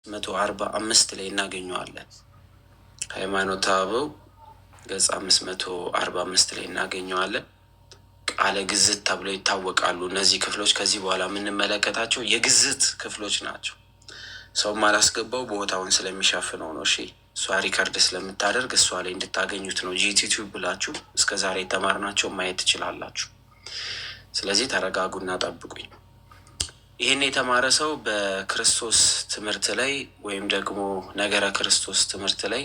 545 ላይ እናገኘዋለን። ሃይማኖተ አበው ገጽ 545 ላይ እናገኘዋለን። ቃለ ግዝት ተብለው ይታወቃሉ። እነዚህ ክፍሎች ከዚህ በኋላ የምንመለከታቸው የግዝት ክፍሎች ናቸው። ሰው ማላስገባው ቦታውን ስለሚሸፍነው ነው። እሺ እሷ ሪከርድ ስለምታደርግ እሷ ላይ እንድታገኙት ነው። ጂቲዩብ ብላችሁ እስከ ዛሬ የተማርናቸው ማየት ትችላላችሁ። ስለዚህ ተረጋጉና ጠብቁኝ። ይህን የተማረ ሰው በክርስቶስ ትምህርት ላይ ወይም ደግሞ ነገረ ክርስቶስ ትምህርት ላይ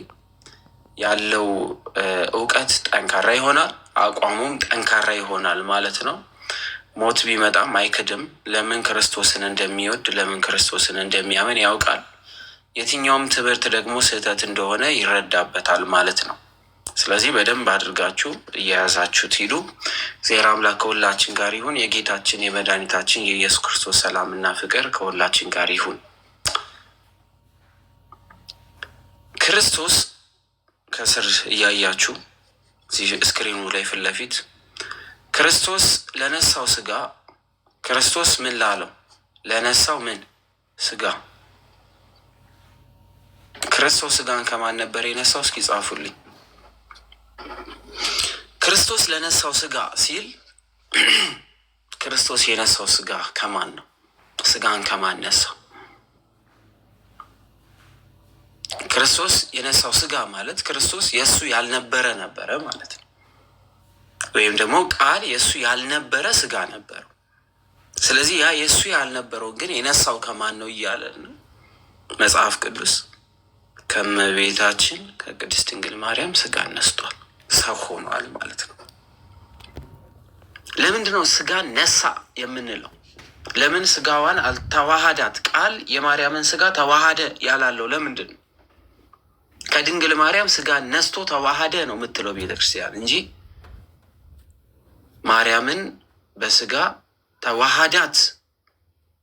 ያለው እውቀት ጠንካራ ይሆናል፣ አቋሙም ጠንካራ ይሆናል ማለት ነው። ሞት ቢመጣም አይክድም። ለምን ክርስቶስን እንደሚወድ ለምን ክርስቶስን እንደሚያምን ያውቃል። የትኛውም ትምህርት ደግሞ ስህተት እንደሆነ ይረዳበታል ማለት ነው። ስለዚህ በደንብ አድርጋችሁ እየያዛችሁት ሂዱ። እግዚአብሔር አምላክ ከሁላችን ጋር ይሁን። የጌታችን የመድኃኒታችን የኢየሱስ ክርስቶስ ሰላምና ፍቅር ከሁላችን ጋር ይሁን። ክርስቶስ ከስር እያያችሁ ስክሪኑ ላይ ፊት ለፊት ክርስቶስ ለነሳው ስጋ ክርስቶስ ምን ላለው ለነሳው ምን ስጋ ክርስቶስ ስጋን ከማን ነበር የነሳው? እስኪ ጻፉልኝ። ክርስቶስ ለነሳው ስጋ ሲል ክርስቶስ የነሳው ስጋ ከማን ነው? ስጋን ከማን ነሳው? ክርስቶስ የነሳው ስጋ ማለት ክርስቶስ የእሱ ያልነበረ ነበረ ማለት ነው። ወይም ደግሞ ቃል የእሱ ያልነበረ ስጋ ነበረው። ስለዚህ ያ የእሱ ያልነበረው ግን የነሳው ከማን ነው እያለን ነው መጽሐፍ ቅዱስ። ከእመቤታችን ከቅድስት ድንግል ማርያም ስጋ ነስቷል፣ ሰው ሆኗል ማለት ነው። ለምንድነው ስጋን ነሳ የምንለው? ለምን ስጋዋን አልተዋሃዳት? ቃል የማርያምን ስጋ ተዋሃደ ያላለው ለምንድን ነው? ከድንግል ማርያም ስጋ ነስቶ ተዋሃደ ነው የምትለው ቤተክርስቲያን እንጂ ማርያምን በስጋ ተዋሃዳት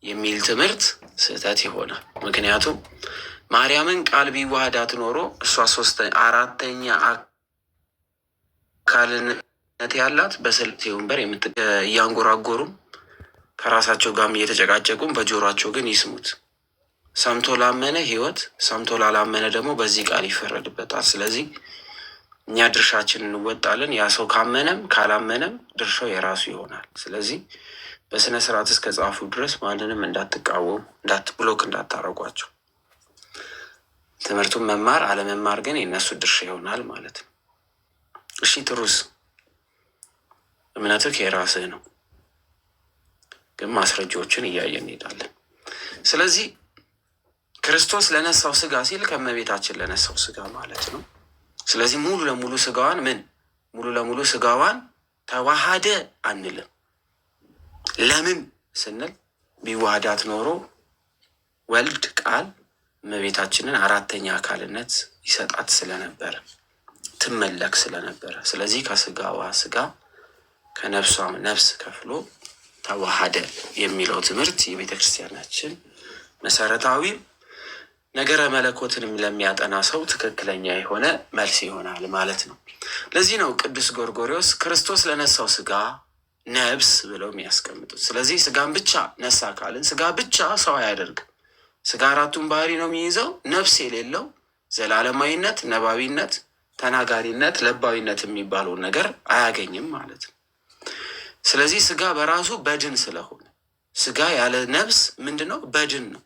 የሚል ትምህርት ስህተት ይሆናል። ምክንያቱም ማርያምን ቃል ቢዋሃዳት ኖሮ እሷ አራተኛ አካልነት ያላት በስልጤ ወንበር እያንጎራጎሩም ከራሳቸው ጋርም እየተጨቃጨቁም በጆሯቸው ግን ይስሙት። ሰምቶ ላመነ ሕይወት፣ ሰምቶ ላላመነ ደግሞ በዚህ ቃል ይፈረድበታል። ስለዚህ እኛ ድርሻችን እንወጣለን። ያ ሰው ካመነም ካላመነም ድርሻው የራሱ ይሆናል። ስለዚህ በስነ ስርዓት እስከ ጻፉ ድረስ ማንንም እንዳትቃወሙ፣ ብሎክ እንዳታረጓቸው። ትምህርቱን መማር አለመማር ግን የእነሱ ድርሻ ይሆናል ማለት ነው። እሺ ትሩስ እምነትህ የራስህ ነው፣ ግን ማስረጃዎችን እያየን እንሄዳለን። ስለዚህ ክርስቶስ ለነሳው ስጋ ሲል ከእመቤታችን ለነሳው ስጋ ማለት ነው። ስለዚህ ሙሉ ለሙሉ ስጋዋን ሙሉ ለሙሉ ስጋዋን ተዋሃደ አንልም። ለምን ስንል ቢዋሃዳት ኖሮ ወልድ ቃል እመቤታችንን አራተኛ አካልነት ይሰጣት ስለነበረ ትመለክ ስለነበረ፣ ስለዚህ ከስጋዋ ስጋ ከነፍሷም ነፍስ ከፍሎ ተዋሃደ የሚለው ትምህርት የቤተ ክርስቲያናችን መሰረታዊ ነገረ መለኮትንም ለሚያጠና ሰው ትክክለኛ የሆነ መልስ ይሆናል ማለት ነው። ለዚህ ነው ቅዱስ ጎርጎርዮስ ክርስቶስ ለነሳው ስጋ ነብስ ብለው የሚያስቀምጡት። ስለዚህ ስጋን ብቻ ነሳ ካልን ስጋ ብቻ ሰው አያደርግም። ስጋ አራቱን ባህሪ ነው የሚይዘው። ነፍስ የሌለው ዘላለማዊነት፣ ነባቢነት፣ ተናጋሪነት፣ ለባዊነት የሚባለውን ነገር አያገኝም ማለት ነው። ስለዚህ ስጋ በራሱ በድን ስለሆነ ስጋ ያለ ነፍስ ምንድነው? በድን ነው።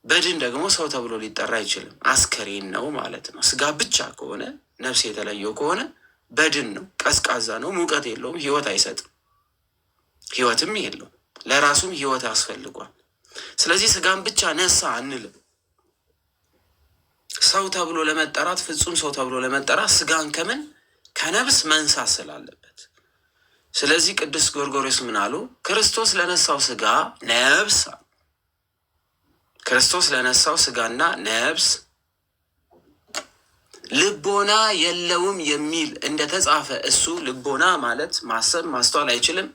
በድን ደግሞ ሰው ተብሎ ሊጠራ አይችልም፣ አስከሬን ነው ማለት ነው። ስጋ ብቻ ከሆነ ነፍስ የተለየው ከሆነ በድን ነው፣ ቀዝቃዛ ነው፣ ሙቀት የለውም፣ ህይወት አይሰጥም፣ ህይወትም የለውም፣ ለራሱም ህይወት ያስፈልጓል። ስለዚህ ስጋን ብቻ ነሳ አንልም። ሰው ተብሎ ለመጠራት ፍጹም ሰው ተብሎ ለመጠራት ስጋን ከነፍስ መንሳት ስላለበት፣ ስለዚህ ቅዱስ ጎርጎርዮስ ምን አሉ? ክርስቶስ ለነሳው ስጋ ነፍስ፣ ክርስቶስ ለነሳው ስጋና ነፍስ ልቦና የለውም የሚል እንደተጻፈ፣ እሱ ልቦና ማለት ማሰብ ማስተዋል አይችልም፣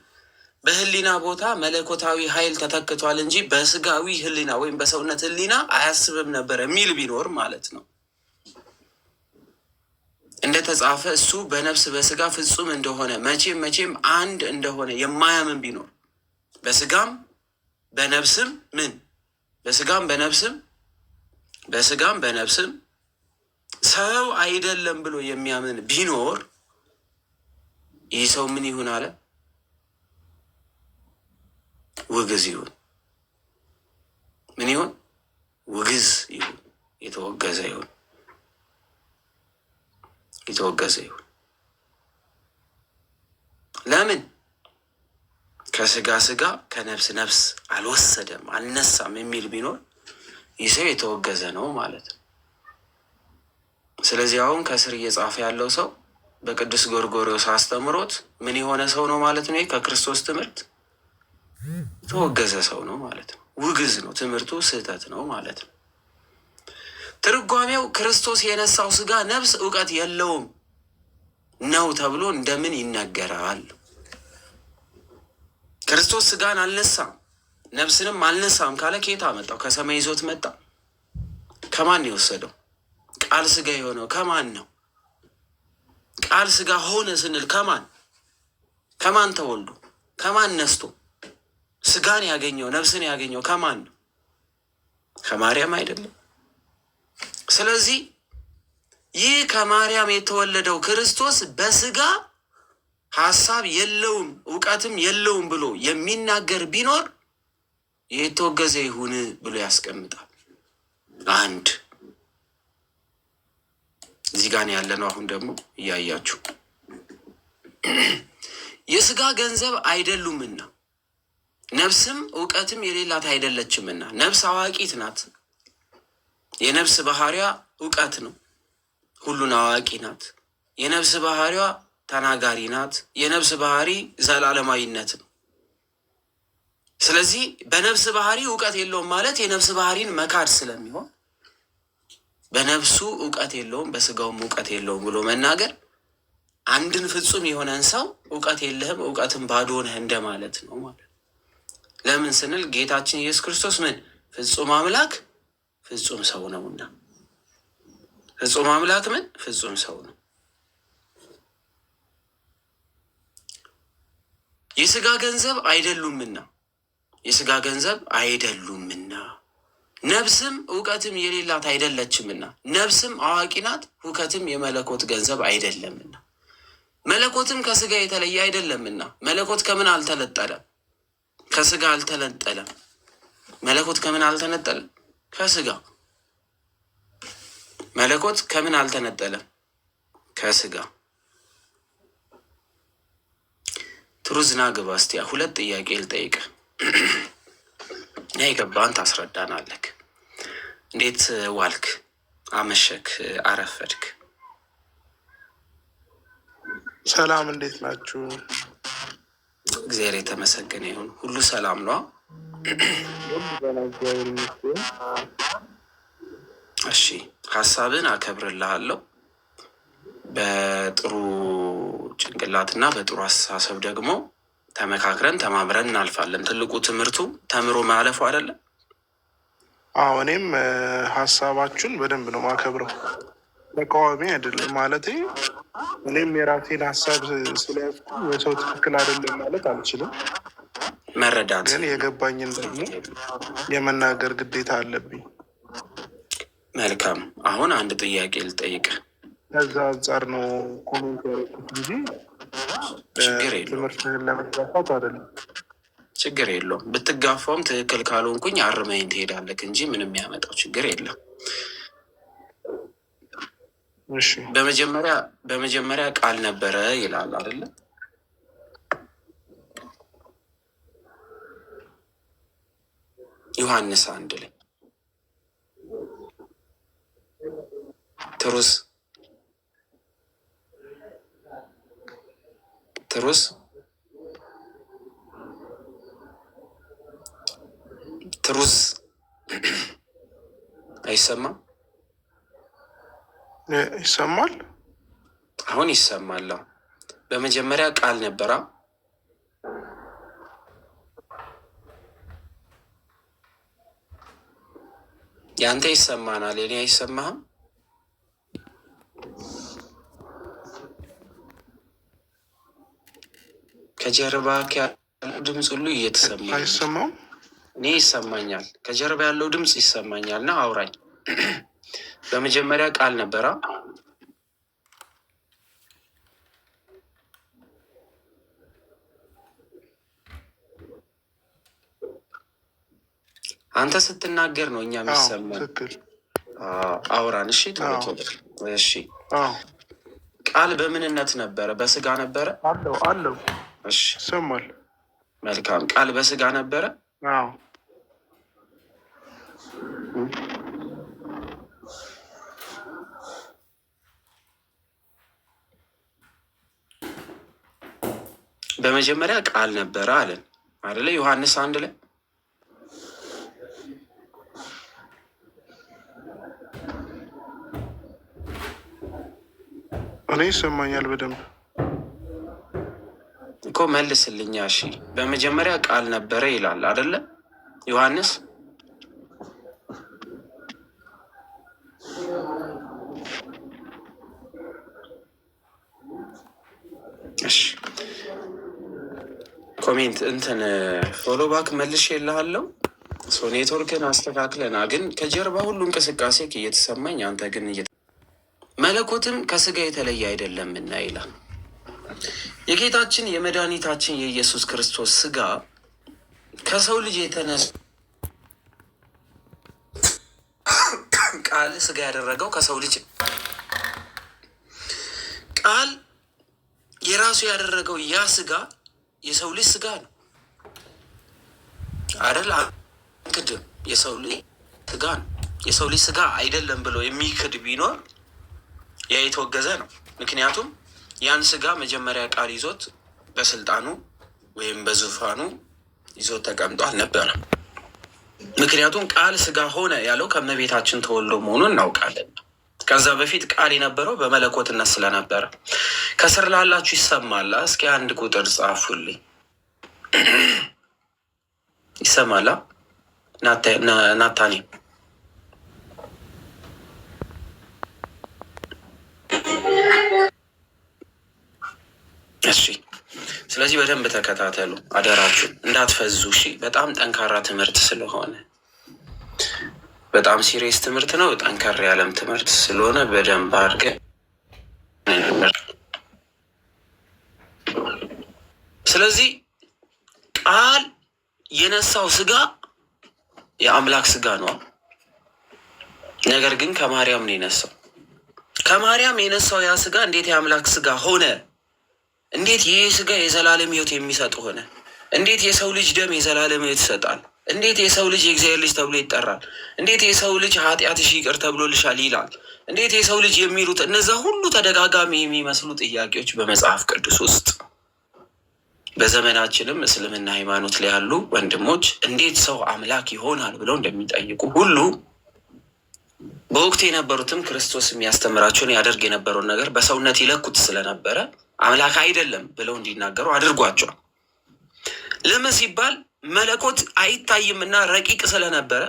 በህሊና ቦታ መለኮታዊ ኃይል ተተክቷል እንጂ በስጋዊ ህሊና ወይም በሰውነት ህሊና አያስብም ነበር የሚል ቢኖር ማለት ነው። እንደተጻፈ እሱ በነፍስ በስጋ ፍጹም እንደሆነ መቼም አንድ እንደሆነ የማያምን ቢኖር በስጋም በነፍስም በስጋም በነፍስም በስጋም በነፍስም ሰው አይደለም ብሎ የሚያምን ቢኖር ይህ ሰው ምን ይሁን አለ? ውግዝ ይሁን። ምን ይሁን? ውግዝ ይሁን። የተወገዘ ይሁን። የተወገዘ ይሁን። ለምን? ከስጋ ስጋ ከነፍስ ነፍስ አልወሰደም አልነሳም የሚል ቢኖር ይህ ሰው የተወገዘ ነው ማለት ነው። ስለዚህ አሁን ከስር እየጻፈ ያለው ሰው በቅዱስ ጎርጎርዮስ አስተምሮት ምን የሆነ ሰው ነው ማለት ነው? ከክርስቶስ ትምህርት የተወገዘ ሰው ነው ማለት ነው። ውግዝ ነው። ትምህርቱ ስህተት ነው ማለት ነው። ትርጓሜው ክርስቶስ የነሳው ስጋ ነፍስ እውቀት የለውም ነው ተብሎ እንደምን ይነገራል? ክርስቶስ ስጋን አልነሳም ነፍስንም አልነሳም ካለ ከየት አመጣው? ከሰማይ ይዞት መጣ? ከማን የወሰደው? ቃል ስጋ የሆነው ከማን ነው? ቃል ስጋ ሆነ ስንል ከማን ተወልዶ ከማን ነስቶ ስጋን ያገኘው ነፍስን ያገኘው ከማን ነው? ከማርያም አይደለም። ስለዚህ ይህ ከማርያም የተወለደው ክርስቶስ በስጋ ሀሳብ የለውም እውቀትም የለውም ብሎ የሚናገር ቢኖር የተወገዘ ይሁን ብሎ ያስቀምጣል። አንድ እዚህ ጋር ያለ ነው። አሁን ደግሞ እያያችሁ የስጋ ገንዘብ አይደሉምና ነፍስም እውቀትም የሌላት አይደለችምና። ነፍስ አዋቂት ናት። የነፍስ ባህሪዋ እውቀት ነው። ሁሉን አዋቂ ናት። የነፍስ ባህሪዋ ተናጋሪ ናት። የነፍስ ባህሪ ዘላለማዊነት ነው። ስለዚህ በነፍስ ባህሪ እውቀት የለውም ማለት የነፍስ ባህሪን መካድ ስለሚሆን በነፍሱ እውቀት የለውም በስጋውም እውቀት የለውም ብሎ መናገር አንድን ፍጹም የሆነን ሰው እውቀት የለህም እውቀትን ባዶ ነህ እንደማለት ነው ማለት ነው። ለምን ስንል ጌታችን ኢየሱስ ክርስቶስ ምን ፍጹም አምላክ ፍጹም ሰው ነውና። ፍጹም አምላክ ምን ፍጹም ሰው ነው። የስጋ ገንዘብ አይደሉምና የስጋ ገንዘብ አይደሉምና ነፍስም እውቀትም የሌላት አይደለችምና ነፍስም አዋቂ ናት። ሁከትም የመለኮት ገንዘብ አይደለምና መለኮትም ከስጋ የተለየ አይደለምና። መለኮት ከምን አልተነጠለም? ከስጋ አልተነጠለም። መለኮት ከምን አልተነጠለም? ከስጋ። መለኮት ከምን አልተነጠለም? ከስጋ። ትሩዝና ግባ እስቲ ሁለት ጥያቄ ልጠይቅ። የገባህን ታስረዳናለህ። እንዴት ዋልክ? አመሸክ? አረፈድክ? ሰላም፣ እንዴት ናችሁ? እግዚአብሔር የተመሰገነ ይሁን። ሁሉ ሰላም ነው? እሺ፣ ሀሳብን አከብርልሃለሁ። በጥሩ ጭንቅላትና በጥሩ አስተሳሰብ ደግሞ ተመካክረን ተማምረን እናልፋለን። ትልቁ ትምህርቱ ተምሮ ማለፉ አይደለም? አዎ፣ እኔም ሀሳባችሁን በደንብ ነው ማከብረው። ተቃዋሚ አይደለም ማለት እኔም የራሴን ሀሳብ ስለያዝኩ የሰው ትክክል አይደለም ማለት አልችልም። መረዳት ግን የገባኝን ደግሞ የመናገር ግዴታ አለብኝ። መልካም። አሁን አንድ ጥያቄ ልጠይቅ። ከዛ አንጻር ነው ኮሜንት ያደረኩት እንጂ ትምህርትህን ለመጋፋት አይደለም። ችግር የለውም። ብትጋፋውም ትክክል ካልሆንኩኝ አርመኝ ትሄዳለህ እንጂ ምንም የሚያመጣው ችግር የለም። በመጀመሪያ ቃል ነበረ ይላል አይደለ? ዮሐንስ 1 ላይ ትሩስ አይሰማም? ይሰማል። አሁን ይሰማል። በመጀመሪያ ቃል ነበራ። ያንተ ይሰማናል፣ የኔ አይሰማህም? ከጀርባ ያለው ድምፅ ሁሉ እየተሰማ አይሰማም? እኔ ይሰማኛል። ከጀርባ ያለው ድምፅ ይሰማኛል እና አውራኝ በመጀመሪያ ቃል ነበራ። አንተ ስትናገር ነው እኛ የሚሰማን። አውራን። እሺ እሺ። ቃል በምንነት ነበረ? በስጋ ነበረ? አለው። እሺ ይሰማል። መልካም። ቃል በስጋ ነበረ? አዎ። በመጀመሪያ ቃል ነበረ አለን አይደለ? ዮሐንስ 1 ላይ እኔ ይሰማኛል በደንብ እኮ መልስልኛ። እሺ በመጀመሪያ ቃል ነበረ ይላል አይደለ ዮሐንስ? እሺ ኮሜንት እንትን ፎሎ ባክ መልሽ የለሃለው። ኔትወርክን አስተካክለና ግን ከጀርባ ሁሉ እንቅስቃሴ እየተሰማኝ አንተ ግን መለኮትም ከስጋ የተለየ አይደለም እና ይላል። የጌታችን የመድኃኒታችን የኢየሱስ ክርስቶስ ስጋ ከሰው ልጅ የተነሳ ቃል ስጋ ያደረገው ከሰው ልጅ ቃል የራሱ ያደረገው ያ ስጋ የሰው ልጅ ስጋ ነው አይደል? ክድም የሰው ልጅ ስጋ ነው። የሰው ልጅ ስጋ አይደለም ብሎ የሚክድ ቢኖር ያ የተወገዘ ነው። ምክንያቱም ያን ስጋ መጀመሪያ ቃል ይዞት በስልጣኑ ወይም በዙፋኑ ይዞት ተቀምጦ አልነበረም። ምክንያቱም ቃል ስጋ ሆነ ያለው ከእመቤታችን ተወልዶ መሆኑን እናውቃለን። ከዛ በፊት ቃል የነበረው በመለኮትነት ስለነበረ። ከስር ላላችሁ ይሰማላ? እስኪ አንድ ቁጥር ጻፉልኝ። ይሰማላ? ናታኔ እሺ። ስለዚህ በደንብ ተከታተሉ አደራችሁ፣ እንዳትፈዙ እሺ። በጣም ጠንካራ ትምህርት ስለሆነ በጣም ሲሪየስ ትምህርት ነው። ጠንከር ያለም ትምህርት ስለሆነ በደንብ አድርገን ስለዚህ ቃል የነሳው ስጋ የአምላክ ስጋ ነው። ነገር ግን ከማርያም ነው የነሳው። ከማርያም የነሳው ያ ስጋ እንዴት የአምላክ ስጋ ሆነ? እንዴት ይህ ስጋ የዘላለም ሕይወት የሚሰጥ ሆነ? እንዴት የሰው ልጅ ደም የዘላለም ሕይወት ይሰጣል? እንዴት የሰው ልጅ የእግዚአብሔር ልጅ ተብሎ ይጠራል? እንዴት የሰው ልጅ ኃጢአትሽ ይቅር ተብሎልሻል ይላል? እንዴት የሰው ልጅ የሚሉት እነዛ ሁሉ ተደጋጋሚ የሚመስሉ ጥያቄዎች በመጽሐፍ ቅዱስ ውስጥ በዘመናችንም እስልምና ሃይማኖት ላይ ያሉ ወንድሞች እንዴት ሰው አምላክ ይሆናል ብለው እንደሚጠይቁ ሁሉ በወቅቱ የነበሩትም ክርስቶስ የሚያስተምራቸውን ያደርግ የነበረውን ነገር በሰውነት ይለኩት ስለነበረ አምላክ አይደለም ብለው እንዲናገሩ አድርጓቸዋል። ለምን ሲባል መለኮት አይታይምና ረቂቅ ስለነበረ፣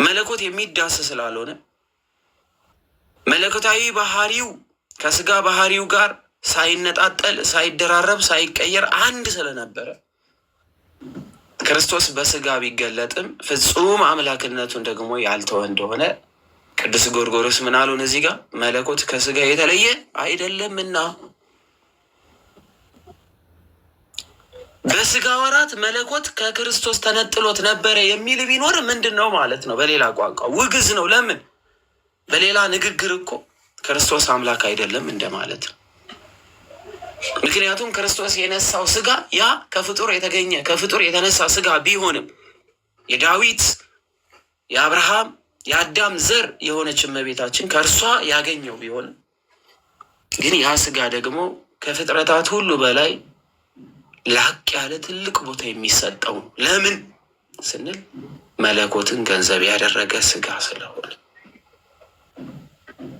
መለኮት የሚዳስ ስላልሆነ፣ መለኮታዊ ባህሪው ከስጋ ባህሪው ጋር ሳይነጣጠል ሳይደራረብ ሳይቀየር አንድ ስለነበረ ክርስቶስ በስጋ ቢገለጥም ፍጹም አምላክነቱን ደግሞ ያልተወ እንደሆነ ቅዱስ ጎርጎርዮስ ምን አሉን? እዚህ ጋር መለኮት ከስጋ የተለየ አይደለምና በስጋ ወራት መለኮት ከክርስቶስ ተነጥሎት ነበረ የሚል ቢኖር ምንድን ነው ማለት ነው? በሌላ ቋንቋ ውግዝ ነው። ለምን? በሌላ ንግግር እኮ ክርስቶስ አምላክ አይደለም እንደማለት ነው። ምክንያቱም ክርስቶስ የነሳው ስጋ ያ ከፍጡር የተገኘ ከፍጡር የተነሳ ስጋ ቢሆንም የዳዊት የአብርሃም የአዳም ዘር የሆነች እመቤታችን ከእርሷ ያገኘው ቢሆንም ግን ያ ስጋ ደግሞ ከፍጥረታት ሁሉ በላይ ላቅ ያለ ትልቅ ቦታ የሚሰጠው ነው። ለምን ስንል መለኮትን ገንዘብ ያደረገ ስጋ ስለሆነ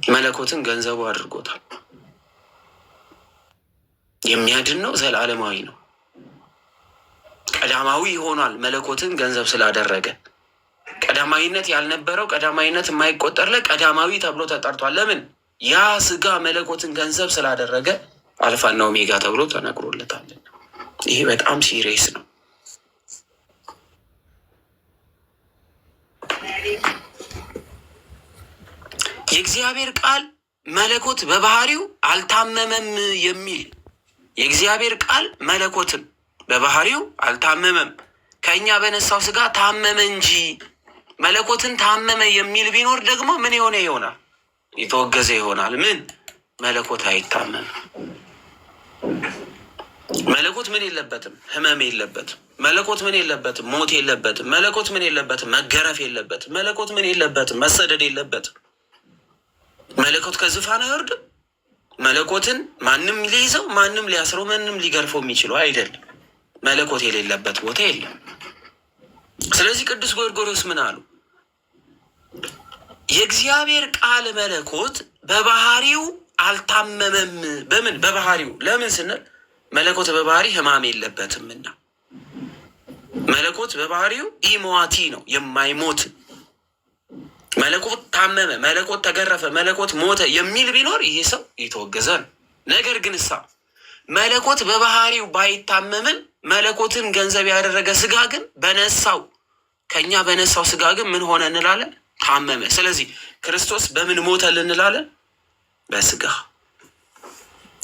መለኮትን ገንዘቡ አድርጎታል። የሚያድን ነው፣ ዘላለማዊ ነው፣ ቀዳማዊ ይሆናል። መለኮትን ገንዘብ ስላደረገ ቀዳማዊነት ያልነበረው ቀዳማዊነት የማይቆጠርለት ቀዳማዊ ተብሎ ተጠርቷል። ለምን? ያ ስጋ መለኮትን ገንዘብ ስላደረገ አልፋና ኦሜጋ ተብሎ ተነግሮለታል። ይሄ በጣም ሲሪየስ ነው። የእግዚአብሔር ቃል መለኮት በባህሪው አልታመመም የሚል የእግዚአብሔር ቃል መለኮትም በባህሪው አልታመመም ከእኛ በነሳው ስጋ ታመመ እንጂ መለኮትን ታመመ የሚል ቢኖር ደግሞ ምን የሆነ ይሆናል? የተወገዘ ይሆናል። ምን መለኮት አይታመም። መለኮት ምን የለበትም? ህመም የለበትም። መለኮት ምን የለበትም? ሞት የለበትም። መለኮት ምን የለበትም? መገረፍ የለበትም። መለኮት ምን የለበትም? መሰደድ የለበትም። መለኮት ከዙፋን አይወርድም። መለኮትን ማንም ሊይዘው፣ ማንም ሊያስረው፣ ማንም ሊገርፈው የሚችለው አይደለም። መለኮት የሌለበት ቦታ የለም። ስለዚህ ቅዱስ ጎርጎርዮስ ምን አሉ? የእግዚአብሔር ቃል መለኮት በባህሪው አልታመመም። በምን? በባህሪው። ለምን ስንል መለኮት በባህሪ ህማም የለበትምና። መለኮት በባህሪው ኢሞዋቲ ነው፣ የማይሞት። መለኮት ታመመ፣ መለኮት ተገረፈ፣ መለኮት ሞተ የሚል ቢኖር ይህ ሰው የተወገዘ ነው። ነገር ግን መለኮት በባህሪው ባይታመምም መለኮትን ገንዘብ ያደረገ ስጋ ግን በነሳው ከኛ በነሳው ስጋ ግን ምን ሆነ እንላለን? ታመመ። ስለዚህ ክርስቶስ በምን ሞተ እንላለን? በስጋ።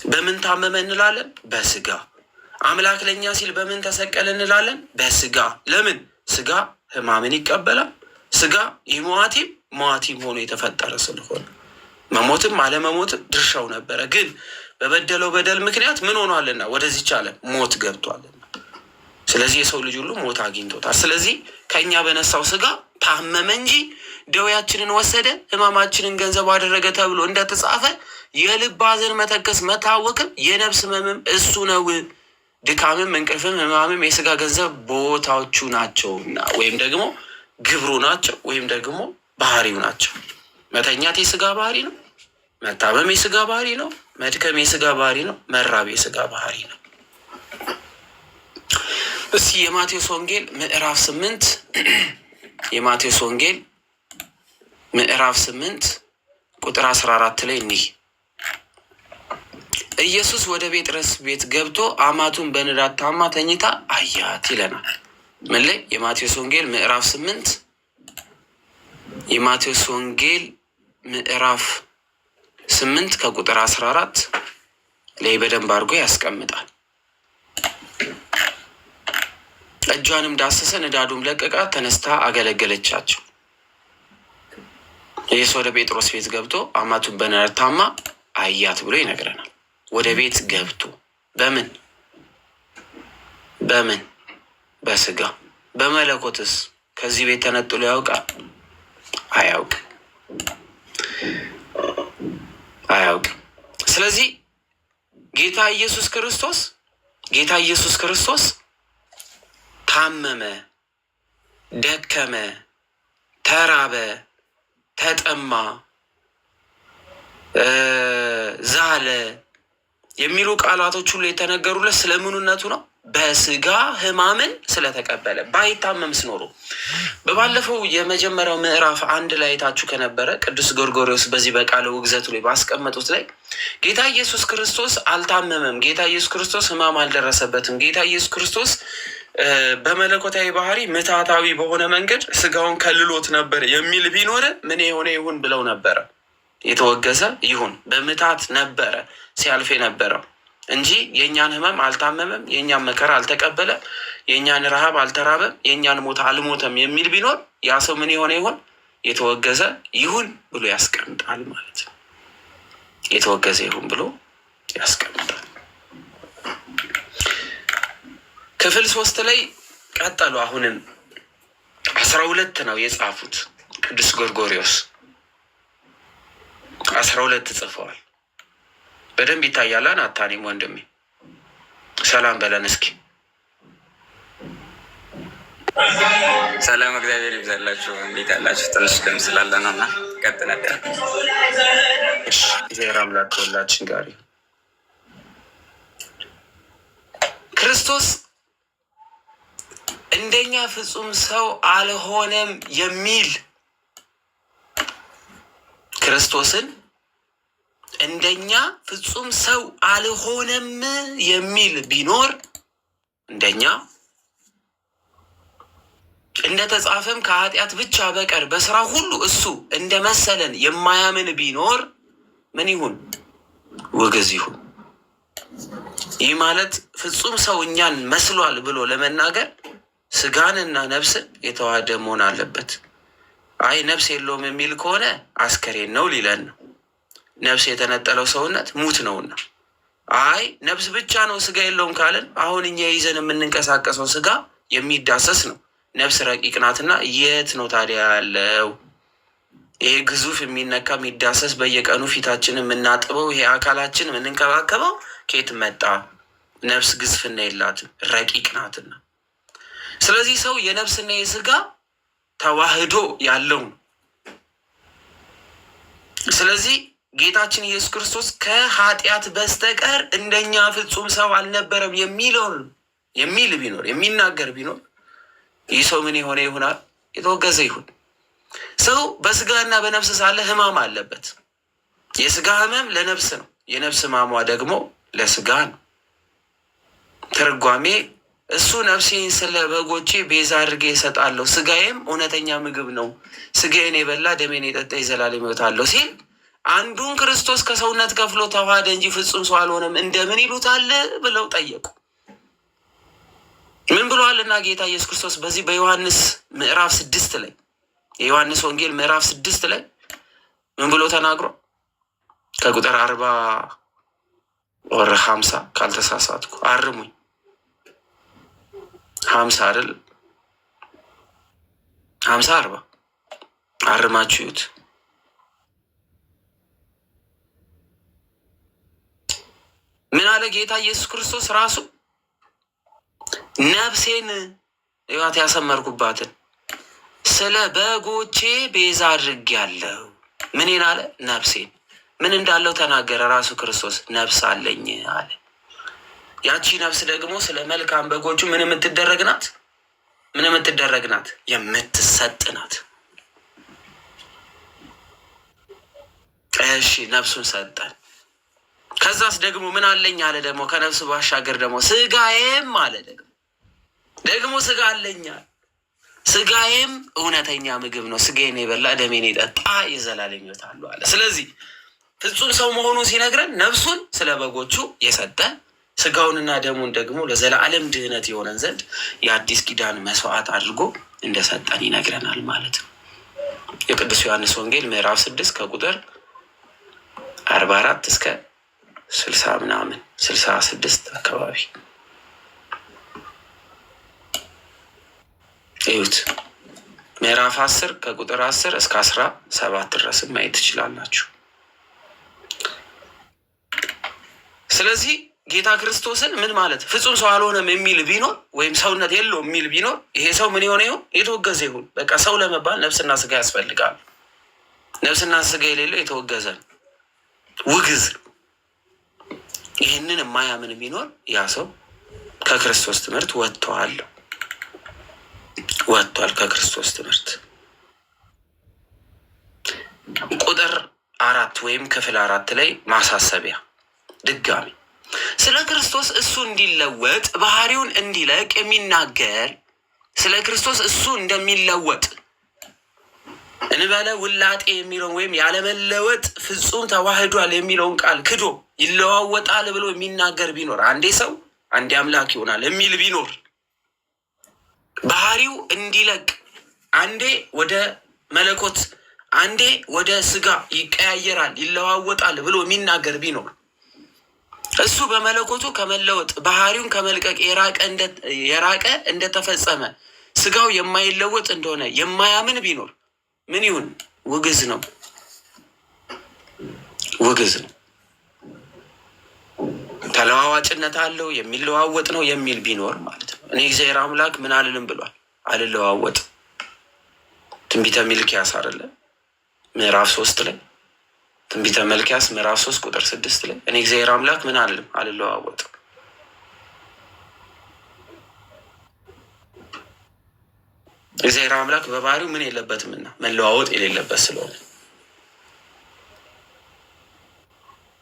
በምን ታመመ እንላለን? በስጋ። አምላክ ለእኛ ሲል በምን ተሰቀለ እንላለን? በስጋ። ለምን? ስጋ ህማምን ይቀበላል። ስጋ ኢሞዋቲም ሞዋቲም ሆኖ የተፈጠረ ስለሆነ መሞትም አለመሞትም ድርሻው ነበረ። ግን በበደለው በደል ምክንያት ምን ሆኗልና? ወደዚች ዓለም ሞት ገብቷልና። ስለዚህ የሰው ልጅ ሁሉ ሞት አግኝቶታል። ስለዚህ ከእኛ በነሳው ስጋ ታመመ እንጂ ደዌያችንን ወሰደ፣ ህማማችንን ገንዘብ አደረገ ተብሎ እንደተጻፈ የልብ ሐዘን፣ መተከስ፣ መታወክም የነፍስ ህመምም እሱ ነው። ድካምም፣ እንቅልፍም፣ ህማምም የስጋ ገንዘብ ቦታዎቹ ናቸውና ወይም ደግሞ ግብሩ ናቸው ወይም ደግሞ ባህሪው ናቸው። መተኛት የስጋ ባህሪ ነው። መታመም የስጋ ባህሪ ነው። መድከም የስጋ ባህሪ ነው። መራብ የስጋ ባህሪ ነው። እስኪ የማቴዎስ ወንጌል ምዕራፍ 8 የማቴዎስ ወንጌል ምዕራፍ 8 ቁጥር 14 ላይ እኒህ ኢየሱስ ወደ ጴጥሮስ ቤት ገብቶ አማቱን በንዳድ ታማ ተኝታ አያት ይለናል። ምን ላይ? የማቴዎስ ወንጌል ምዕራፍ 8 የማቴዎስ ወንጌል ምዕራፍ 8 ከቁጥር 14 ላይ በደንብ አድርጎ ያስቀምጣል። እጇንም ዳሰሰ፣ ንዳዱም ለቀቃት፣ ተነስታ አገለገለቻቸው። ኢየሱስ ወደ ጴጥሮስ ቤት ገብቶ አማቱን በንዳድ ታማ አያት ብሎ ይነግረናል። ወደ ቤት ገብቶ በምን በስጋ። በመለኮትስ ከዚህ ቤት ተነጥሎ ያውቃል? አያውቅም። ስለዚህ ጌታ ኢየሱስ ክርስቶስ ታመመ፣ ደከመ፣ ተራበ፣ ተጠማ፣ ዛለ የሚሉ ቃላቶች ሁሉ የተነገሩለት ስለምኑነቱ ነው? በስጋ ህማምን ስለተቀበለ። ባይታመምስ ኖሮ በባለፈው የመጀመሪያው ምዕራፍ 1 ላይ አይታችሁ ከነበረ ቅዱስ ጎርጎርዮስ በዚህ በቃለ ውግዘቱ ላይ ባስቀመጡት ላይ ጌታ ኢየሱስ ክርስቶስ አልታመመም፣ ጌታ ኢየሱስ ክርስቶስ ህማም አልደረሰበትም፣ ጌታ ኢየሱስ ክርስቶስ በመለኮታዊ ባህሪ ምትሃታዊ በሆነ መንገድ ስጋውን ከልሎት ነበር የሚል ቢኖር ምን የሆነ ይሁን ብለው ነበረ። የተወገዘ ይሁን። በምትሃት ነበረ ሲያልፍ የነበረው እንጂ የእኛን ህመም አልታመመም፣ የእኛን መከራ አልተቀበለም፣ የእኛን ረሃብ አልተራበም፣ የእኛን ሞት አልሞተም የሚል ቢኖር ያ ሰው ምን የሆነ ይሆን? የተወገዘ ይሁን ብሎ ያስቀምጣል ማለት ነው። የተወገዘ ይሁን ብሎ ያስቀምጣል። ክፍል 3 ላይ ቀጠሉ። አሁንም 12 ነው የጻፉት ቅዱስ ጎርጎርዮስ 12 ጽፈዋል። በደንብ ይታያላን። አታኒም ወንድሜ ሰላም በለን እስኪ። ሰላም እግዚአብሔር ይብዛላችሁ። እንዴት አላችሁ? ትንሽ ደም ስላለ ነው እና ቀጥነዳ እግዚአብሔር አምላክ ከሁላችን ጋር። ክርስቶስ እንደኛ ፍጹም ሰው አልሆነም የሚል ክርስቶስን እንደኛ ፍጹም ሰው አልሆነም የሚል ቢኖር እንደተጻፈም ከኃጢአት ብቻ በቀር በስራ ሁሉ እሱ እንደመሰለን የማያምን ቢኖር ምን ይሁን? ውግዝ ይሁን። ይህ ማለት ፍጹም ሰው እኛን መስሏል ብሎ ለመናገር ስጋንና ነፍስን የተዋሃደ መሆን አለበት። አይ ነፍስ የለውም የሚል ከሆነ አስከሬን ነው ሊለን ነው። ነፍስ የተነጠለው ሰውነት ሙት ነውና። አይ ነፍስ ብቻ ነው ስጋ የለውም ካለን አሁን እኛ ይዘን የምንንቀሳቀሰው ስጋ የሚዳሰስ ነው። ነፍስ ረቂቅ ናትና የት ነው ታዲያ ያለው? ይሄ ግዙፍ የሚነካ የሚዳሰስ በየቀኑ ፊታችን የምናጥበው ይሄ አካላችን የምንንከባከበው ከየት መጣ? ነፍስ ግዝፍና የላትም ረቂቅ ናትና። ስለዚህ ሰው የነፍስና የስጋ ተዋህዶ ያለው ነው። ስለዚህ ጌታችን ኢየሱስ ክርስቶስ ከኃጢአት በስተቀር እንደኛ ፍጹም ሰው አልነበረም የሚል ቢኖር የሚናገር ቢኖር ይህ ሰው ምን የሆነ ይሆናል? የተወገዘ ይሁን። ሰው በስጋና በነፍስ ሳለ ሕማም አለበት። የስጋ ሕመም ለነፍስ ነው፣ የነፍስ ሕማሟ ደግሞ ለስጋ ነው። ትርጓሜ እሱ ነፍሴን ስለ በጎቼ ቤዛ አድርጌ እሰጣለሁ፣ ስጋዬም እውነተኛ ምግብ ነው፣ ስጋዬን የበላ ደሜን የጠጣ የዘላለም ሕይወት አለው ሲል አንዱን ክርስቶስ ከሰውነት ከፍሎ ተዋሃደ እንጂ ፍጹም ሰው አልሆነም እንደምን ይሉታል ብለው ጠየቁ። ምን ብለዋልና ጌታ ኢየሱስ ክርስቶስ በዚህ በዮሐንስ ምዕራፍ 6 ላይ የዮሐንስ ወንጌል ምዕራፍ 6 ላይ ምን ብሎ ተናግሮ ከቁጥር 40 ወር 50 ካልተሳሳትኩ አርሙኝ 50 አይደል 50 40 አርማችሁት ምን አለ ጌታ ኢየሱስ ክርስቶስ ራሱ ነፍሴን ሕይወት ያሰመርኩባትን ስለ በጎቼ ቤዛ አድርጌያለሁ። ምን አለ? ነፍሴን። ምን እንዳለው ተናገረ ራሱ ክርስቶስ። ነፍስ አለኝ አለ። ያቺ ነፍስ ደግሞ ስለ መልካም በጎቹ ምን የምትደረግ ናት? ምን የምትደረግ ናት? የምትሰጥ ናት። እሺ ነፍሱን ሰጠን። ከዛስ ደግሞ ምን አለኝ አለ? ደግሞ ከነፍስ ባሻገር ደግሞ ስጋዬም አለ ደግሞ ስጋ አለኛል። ስጋዬም እውነተኛ ምግብ ነው፣ ስጋዬን የበላ ደሜን የጠጣ የዘላለም ሕይወት አለው አለ። ስለዚህ ፍጹም ሰው መሆኑን ሲነግረን ነፍሱን ስለ በጎቹ የሰጠ ስጋውንና ደሙን ደግሞ ለዘላለም ድህነት የሆነን ዘንድ የአዲስ ኪዳን መስዋዕት አድርጎ እንደሰጠን ይነግረናል ማለት ነው። የቅዱስ ዮሐንስ ወንጌል ምዕራፍ 6 ከቁጥር 44 እስከ 60 ምናምን 66 አካባቢ እዩት። ምዕራፍ 10 ከቁጥር 10 እስከ 17 ድረስ ማየት ትችላላችሁ። ስለዚህ ጌታ ክርስቶስን ምን ማለት ፍጹም ሰው አልሆነም የሚል ቢኖር ወይም ሰውነት የለውም የሚል ቢኖር ይሄ ሰው ምን የሆነ ይሁን? የተወገዘ ይሁን። በቃ ሰው ለመባል ነፍስና ስጋ ያስፈልጋል። ነፍስና ስጋ የሌለው የተወገዘ ነው፣ ውግዝ። ይህንን የማያምን ቢኖር ያ ሰው ከክርስቶስ ትምህርት ወጥቷል ከክርስቶስ ትምህርት። ቁጥር 4 ወይም ክፍል 4 ላይ ማሳሰቢያ ድጋሚ ስለ ክርስቶስ እሱ እንዲለወጥ ባህሪውን እንዲለቅ የሚናገር ስለ ክርስቶስ እሱ እንደሚለወጥ እንበለ ውላጤ የሚለውን ወይም ያለመለወጥ ፍጹም ተዋህዷል የሚለውን ቃል ክዶ ይለዋወጣል ብሎ የሚናገር ቢኖር አንዴ ሰው አንዴ አምላክ ይሆናል የሚል ቢኖር ባህሪው እንዲለቅ አንዴ ወደ መለኮት አንዴ ወደ ስጋ ይቀያየራል ይለዋወጣል ብሎ የሚናገር ቢኖር እሱ በመለኮቱ ከመለወጥ ባህሪውን ከመልቀቅ የራቀ እንደተፈጸመ ስጋው የማይለወጥ እንደሆነ የማያምን ቢኖር ምን ይሁን? ውግዝ ነው። ተለዋዋጭነት አለው፣ የሚለዋወጥ ነው የሚል ቢኖር ማለት ነው። እኔ እግዚአብሔር አምላክ ምን አልልም ብሏል? አልለዋወጥ። ትንቢተ ሚልክያስ አይደለ ምዕራፍ 3 ላይ ትንቢተ ሚልክያስ ምዕራፍ 3 ቁጥር 6 ላይ እኔ እግዚአብሔር አምላክ ምን አልልም አልለዋወጥ። እግዚአብሔር አምላክ በባህሪው ምን የለበትምና መለዋወጥ የሌለበት ስለሆነ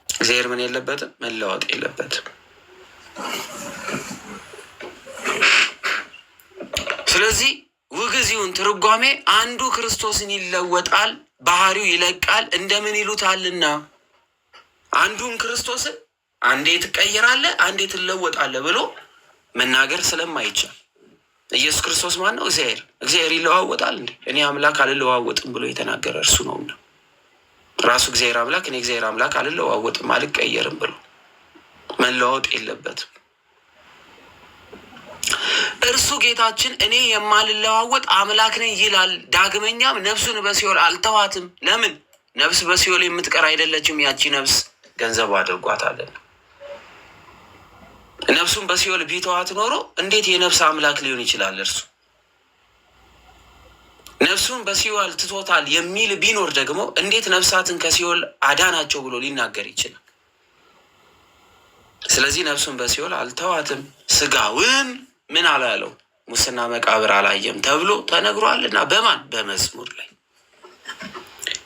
እግዚአብሔር ምን የለበትም? መለዋወጥ የለበትም። ስለዚህ ውግዚውን ትርጓሜ አንዱ ክርስቶስን ይለወጣል፣ ባህሪው ይለቃል እንደምን ይሉታልና። አንዱን ክርስቶስን አንዴ ትቀየራለህ አንዴ ትለወጣለህ ብሎ መናገር ስለማይቻል ኢየሱስ ክርስቶስ ማን ነው? እግዚአብሔር ይለዋወጣል እንዴ? እኔ አምላክ አልለዋወጥም ብሎ የተናገረ እርሱ ነው። ራሱ እግዚአብሔር አምላክ እኔ እግዚአብሔር አምላክ አልለዋወጥም አልቀየርም ብሎ መለዋወጥ የለበትም። እርሱ ጌታችን እኔ የማልለዋወጥ አምላክ ነኝ ይላል። ዳግመኛም ነፍሱን በሲኦል አልተዋትም። ለምን? ነፍስ በሲኦል የምትቀር አይደለችም። ያቺ ነፍስ ገንዘቡ አድርጓታልና። ነፍሱን በሲኦል ቢተዋት ኖሮ እንዴት የነፍስ አምላክ ሊሆን ይችላል? እርሱ ነፍሱን በሲኦል ትቶታል የሚል ቢኖር ደግሞ እንዴት ነፍሳትን ከሲኦል አዳናቸው ብሎ ሊናገር ይችላል? ስለዚህ ነፍሱን በሲኦል አልተዋትም፣ ስጋውን ምን አላለው? ሙስና መቃብር አላየም ተብሎ ተነግሯልና። በማን? በመዝሙር ላይ።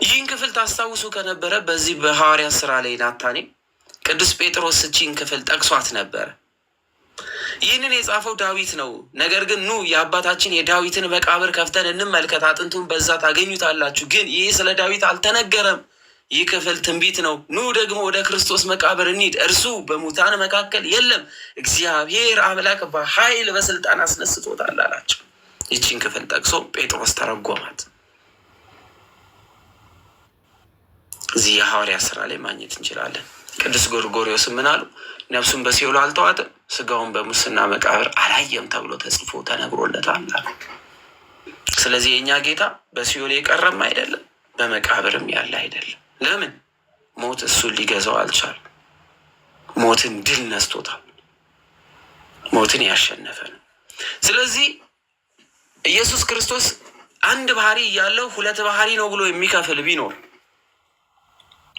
ይህን ክፍል ታስታውሱ ከነበረ በዚህ በሐዋርያት ስራ ላይ ናታኔ ቅዱስ ጴጥሮስ እቺን ክፍል ጠቅሷት ነበረ። ይህንን የጻፈው ዳዊት ነው። ነገር ግን ኑ የአባታችን የዳዊትን መቃብር ከፍተን እንመልከት፣ አጥንቱን በዛ ታገኙታላችሁ። ግን ይህ ስለ ዳዊት አልተነገረም። ይህ ክፍል ትንቢት ነው። ኑ ደግሞ ወደ ክርስቶስ መቃብር እንሂድ፣ እርሱ በሙታን መካከል የለም፣ እግዚአብሔር አምላክ በኃይል በስልጣን አስነስቶታል አላቸው። ይቺን ክፍል ጠቅሶ ጴጥሮስ ተረጎማት። እዚህ የሐዋርያ ስራ ላይ ማግኘት እንችላለን። ቅዱስ ጎርጎርዮስ ምን አሉ? ነፍሱን በሲኦል አልተዋትም፣ ስጋውን በሙስና መቃብር አላየም ተብሎ ተጽፎ ተነግሮለታል አሉ። ስለዚህ የእኛ ጌታ በሲኦል የቀረም አይደለም፣ በመቃብርም ያለ አይደለም። ለምን? ሞት እሱን ሊገዛው አልቻለም። ሞትን ድል ነስቶታል። ሞትን ያሸነፈ ነው። ስለዚህ ኢየሱስ ክርስቶስ አንድ ባህሪ እያለው ሁለት ባህሪ ነው ብሎ የሚከፍል ቢኖር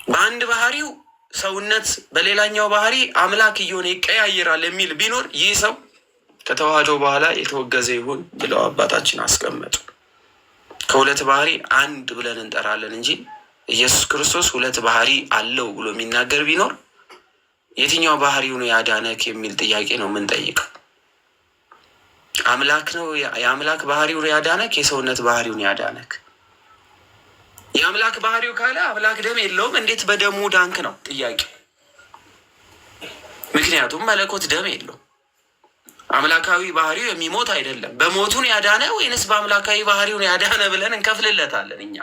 በአንድ ባህሪው ሰውነት በሌላኛው ባህሪ አምላክ እየሆነ ይቀያየራል የሚል ቢኖር ይህ ሰው ከተዋህዶ በኋላ የተወገዘ ይሁን ብለው አባታችን አስቀመጡ። ከሁለት ባህሪ አንድ ብለን እንጠራለን እንጂ ኢየሱስ ክርስቶስ ሁለት ባህሪ አለው ብሎ የሚናገር ቢኖር የትኛው ባህሪው ነው ያዳነክ የሚል ጥያቄ ነው የምንጠይቀው። አምላክ ነው የአምላክ ባህሪው ነው ያዳነክ? የሰውነት ባህሪውን ያዳነክ? የአምላክ ባህሪው ካለ አምላክ ደም የለውም፣ እንዴት በደሙ ዳንክ ነው ጥያቄ። ምክንያቱም መለኮት ደም የለውም። አምላካዊ ባህሪው የሚሞት አይደለም። በሞቱን ያዳነ ወይንስ በአምላካዊ ባህሪውን ያዳነ ብለን እንከፍልለታለን እኛ።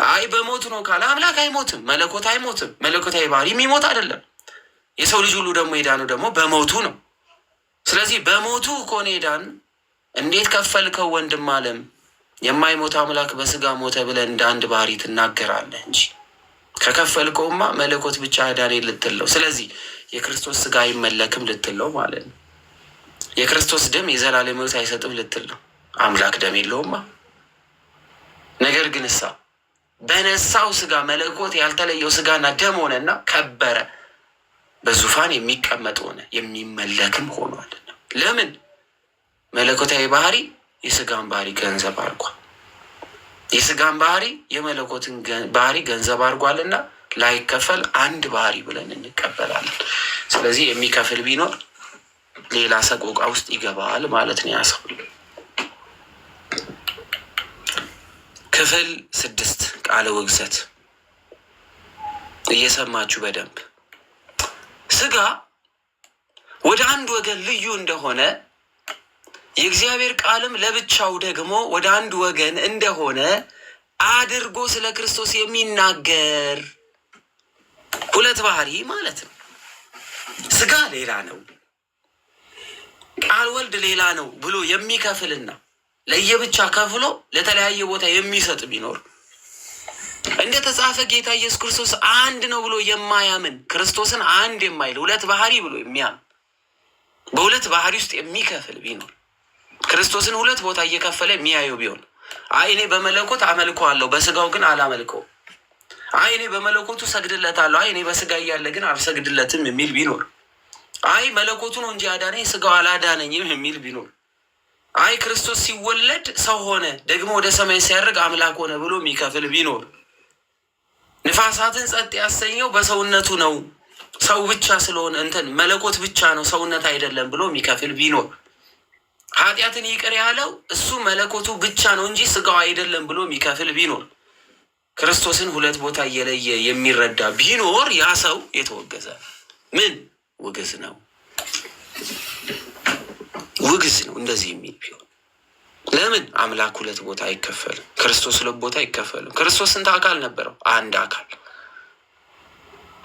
አይ በሞቱ ነው ካለ አምላክ አይሞትም፣ መለኮት አይሞትም። መለኮታዊ ባህሪ የሚሞት አይደለም። የሰው ልጅ ሁሉ ደግሞ የዳነው ደግሞ በሞቱ ነው። ስለዚህ በሞቱ ከሆነ የዳን እንዴት ከፈልከው ወንድም አለም? የማይሞት አምላክ በስጋ ሞተ ብለን እንደ አንድ ባህሪ ትናገራለህ እንጂ ከከፈልከውማ መለኮት ብቻ ያዳነ ልትለው። ስለዚህ የክርስቶስ ስጋ አይመለክም ልትለው ማለት ነው። የክርስቶስ ደም የዘላለም ሕይወት አይሰጥም ልትለው። አምላክ ደም የለውማ። ነገር ግን እሳ በነሳው ስጋ መለኮት ያልተለየው ስጋና ደም ሆነና ከበረ፣ በዙፋን የሚቀመጥ ሆነ፣ የሚመለክም ሆኗልና። ለምን? መለኮታዊ ባህሪ የስጋን ባህሪ ገንዘብ አድርጓል። የስጋን ባህሪ የመለኮትን ባህሪ ገንዘብ አድርጓልና ላይከፈል አንድ ባህሪ ብለን እንቀበላለን። ስለዚህ የሚከፍል ቢኖር ሌላ ሰቆቃ ውስጥ ይገባል ማለት ነው። ያሰው ክፍል 6 ቃለ ውግዘት እየሰማችሁ በደንብ ስጋ ወደ አንድ ወገን ልዩ እንደሆነ የእግዚአብሔር ቃልም ለብቻው ደግሞ ወደ አንድ ወገን እንደሆነ አድርጎ ስለ ክርስቶስ የሚናገር ሁለት ባህሪ ማለት ነው። ስጋ ሌላ ነው፣ ቃል ወልድ ሌላ ነው ብሎ የሚከፍልና ለየብቻ ከፍሎ ለተለያየ ቦታ የሚሰጥ ቢኖር እንደ ተጻፈ ጌታ ኢየሱስ ክርስቶስ አንድ ነው ብሎ የማያምን ክርስቶስን አንድ የማይል ሁለት ባህሪ ብሎ የሚያምን በሁለት ባህሪ ውስጥ የሚከፍል ቢኖር ክርስቶስን ሁለት ቦታ እየከፈለ የሚያየው ቢሆን አይ እኔ በመለኮት አመልከዋለሁ በስጋው ግን አላመልከውም፣ አይ እኔ በመለኮቱ ሰግድለታለሁ፣ አይ እኔ በስጋ እያለ ግን አልሰግድለትም የሚል ቢኖር፣ አይ መለኮቱ ነው እንጂ ያዳነኝ ስጋው አላዳነኝም የሚል ቢኖር፣ አይ ክርስቶስ ሲወለድ ሰው ሆነ ደግሞ ወደ ሰማይ ሲያርግ አምላክ ሆነ ብሎ የሚከፍል ቢኖር፣ ንፋሳትን ጸጥ ያሰኘው በሰውነቱ ነው ሰው ብቻ ስለሆነ መለኮት ብቻ ነው ሰውነት አይደለም ብሎ የሚከፍል ቢኖር፣ ኃጢአትን ይቅር ያለው እሱ መለኮቱ ብቻ ነው እንጂ ስጋው አይደለም ብሎ የሚከፍል ቢኖር ክርስቶስን ሁለት ቦታ እየለየ የሚረዳ ቢኖር ያ ሰው የተወገዘ ምን ውግዝ ነው፣ ውግዝ ነው። እንደዚህ የሚል ቢሆን ለምን አምላክ ሁለት ቦታ አይከፈልም? ክርስቶስ ሁለት ቦታ አይከፈልም። ክርስቶስ ስንት አካል ነበረው? አንድ አካል።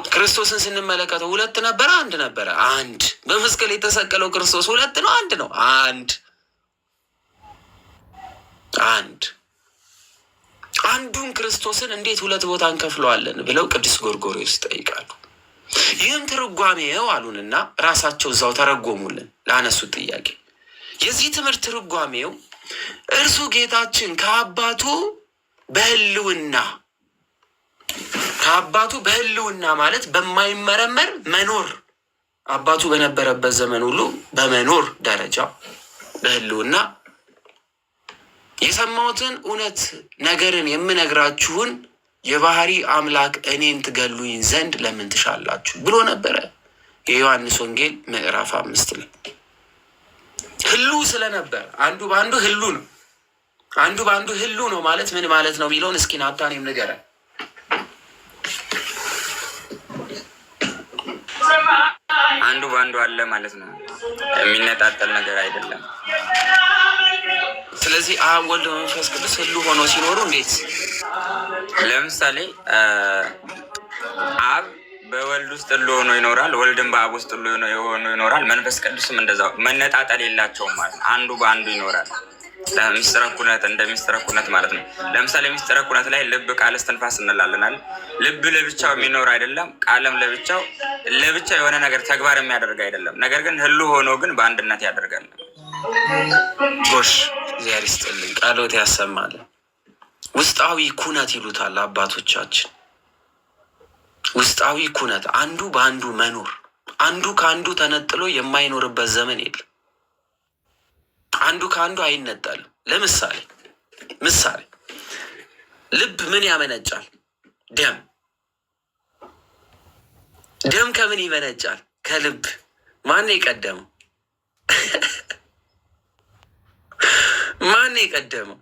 ክርስቶስን ስንመለከተው ሁለት ነበረ? አንድ ነበረ? አንድ። በመስቀል የተሰቀለው ክርስቶስ ሁለት ነው? አንድ ነው? አንድ። አንድ። አንዱን ክርስቶስን እንዴት ሁለት ቦታ እንከፍለዋለን ብለው ቅዱስ ጎርጎርዮስ ይጠይቃሉ። ይህም ትርጓሜው አሉንና ራሳቸው እዛው ተረጎሙልን ላነሱት ጥያቄ። የዚህ ትምህርት ትርጓሜው እርሱ ጌታችን ከአባቱ በሕልውና ማለት በማይመረመር መኖር፣ አባቱ በነበረበት ዘመን ሁሉ በመኖር ደረጃ በሕልውና የሰማሁትን እውነት ነገርን የምነግራችሁን የባህሪ አምላክ እኔን ትገሉኝ ዘንድ ለምን ትሻላችሁ ብሎ ነበረ። የዮሐንስ ወንጌል ምዕራፍ 5 ላይ ህሉ ስለነበር አንዱ በአንዱ ህሉ ነው። አንዱ በአንዱ ህሉ ነው ማለት ምን ማለት ነው የሚለውን እስኪ ናታኔም ንገረን። አንዱ በአንዱ አለ ማለት ነው። የሚነጣጠል ነገር አይደለም። ስለዚህ አብ ወልድ መንፈስ ቅዱስ ህሉ ሆኖ ሲኖሩ እንዴት? ለምሳሌ አብ በወልድ ውስጥ ህሉ ሆኖ ይኖራል፣ ወልድም በአብ ውስጥ ህሉ ሆኖ ይኖራል። መንፈስ ቅዱስም እንደዛው መነጣጠል የላቸውም ማለት ነው። አንዱ በአንዱ ይኖራል። ለምስጢረ ኩነት እንደ ምስጢረ ኩነት ማለት ነው። ለምሳሌ ምስጢረ ኩነት ላይ ልብ፣ ቃል፣ እስትንፋስ እንላለናል። ልብ ለብቻው የሚኖር አይደለም። ቃልም ለብቻው የሆነ ነገር ተግባር የሚያደርግ አይደለም። ነገር ግን ህሉ ሆኖ ግን በአንድነት ያደርጋል። ጎሽ እግዚአብሔር ይስጥልኝ፣ ቃሎት ያሰማልን። ውስጣዊ ኩነት ይሉታል አባቶቻችን። ውስጣዊ ኩነት አንዱ በአንዱ መኖር፣ አንዱ ከአንዱ ተነጥሎ የማይኖርበት ዘመን የለም። አንዱ ከአንዱ አይነጠልም። ለምሳሌ ልብ ምን ያመነጫል? ደም። ደም ከምን ይመነጫል? ከልብ። ማን የቀደመው? ማን የቀደመው?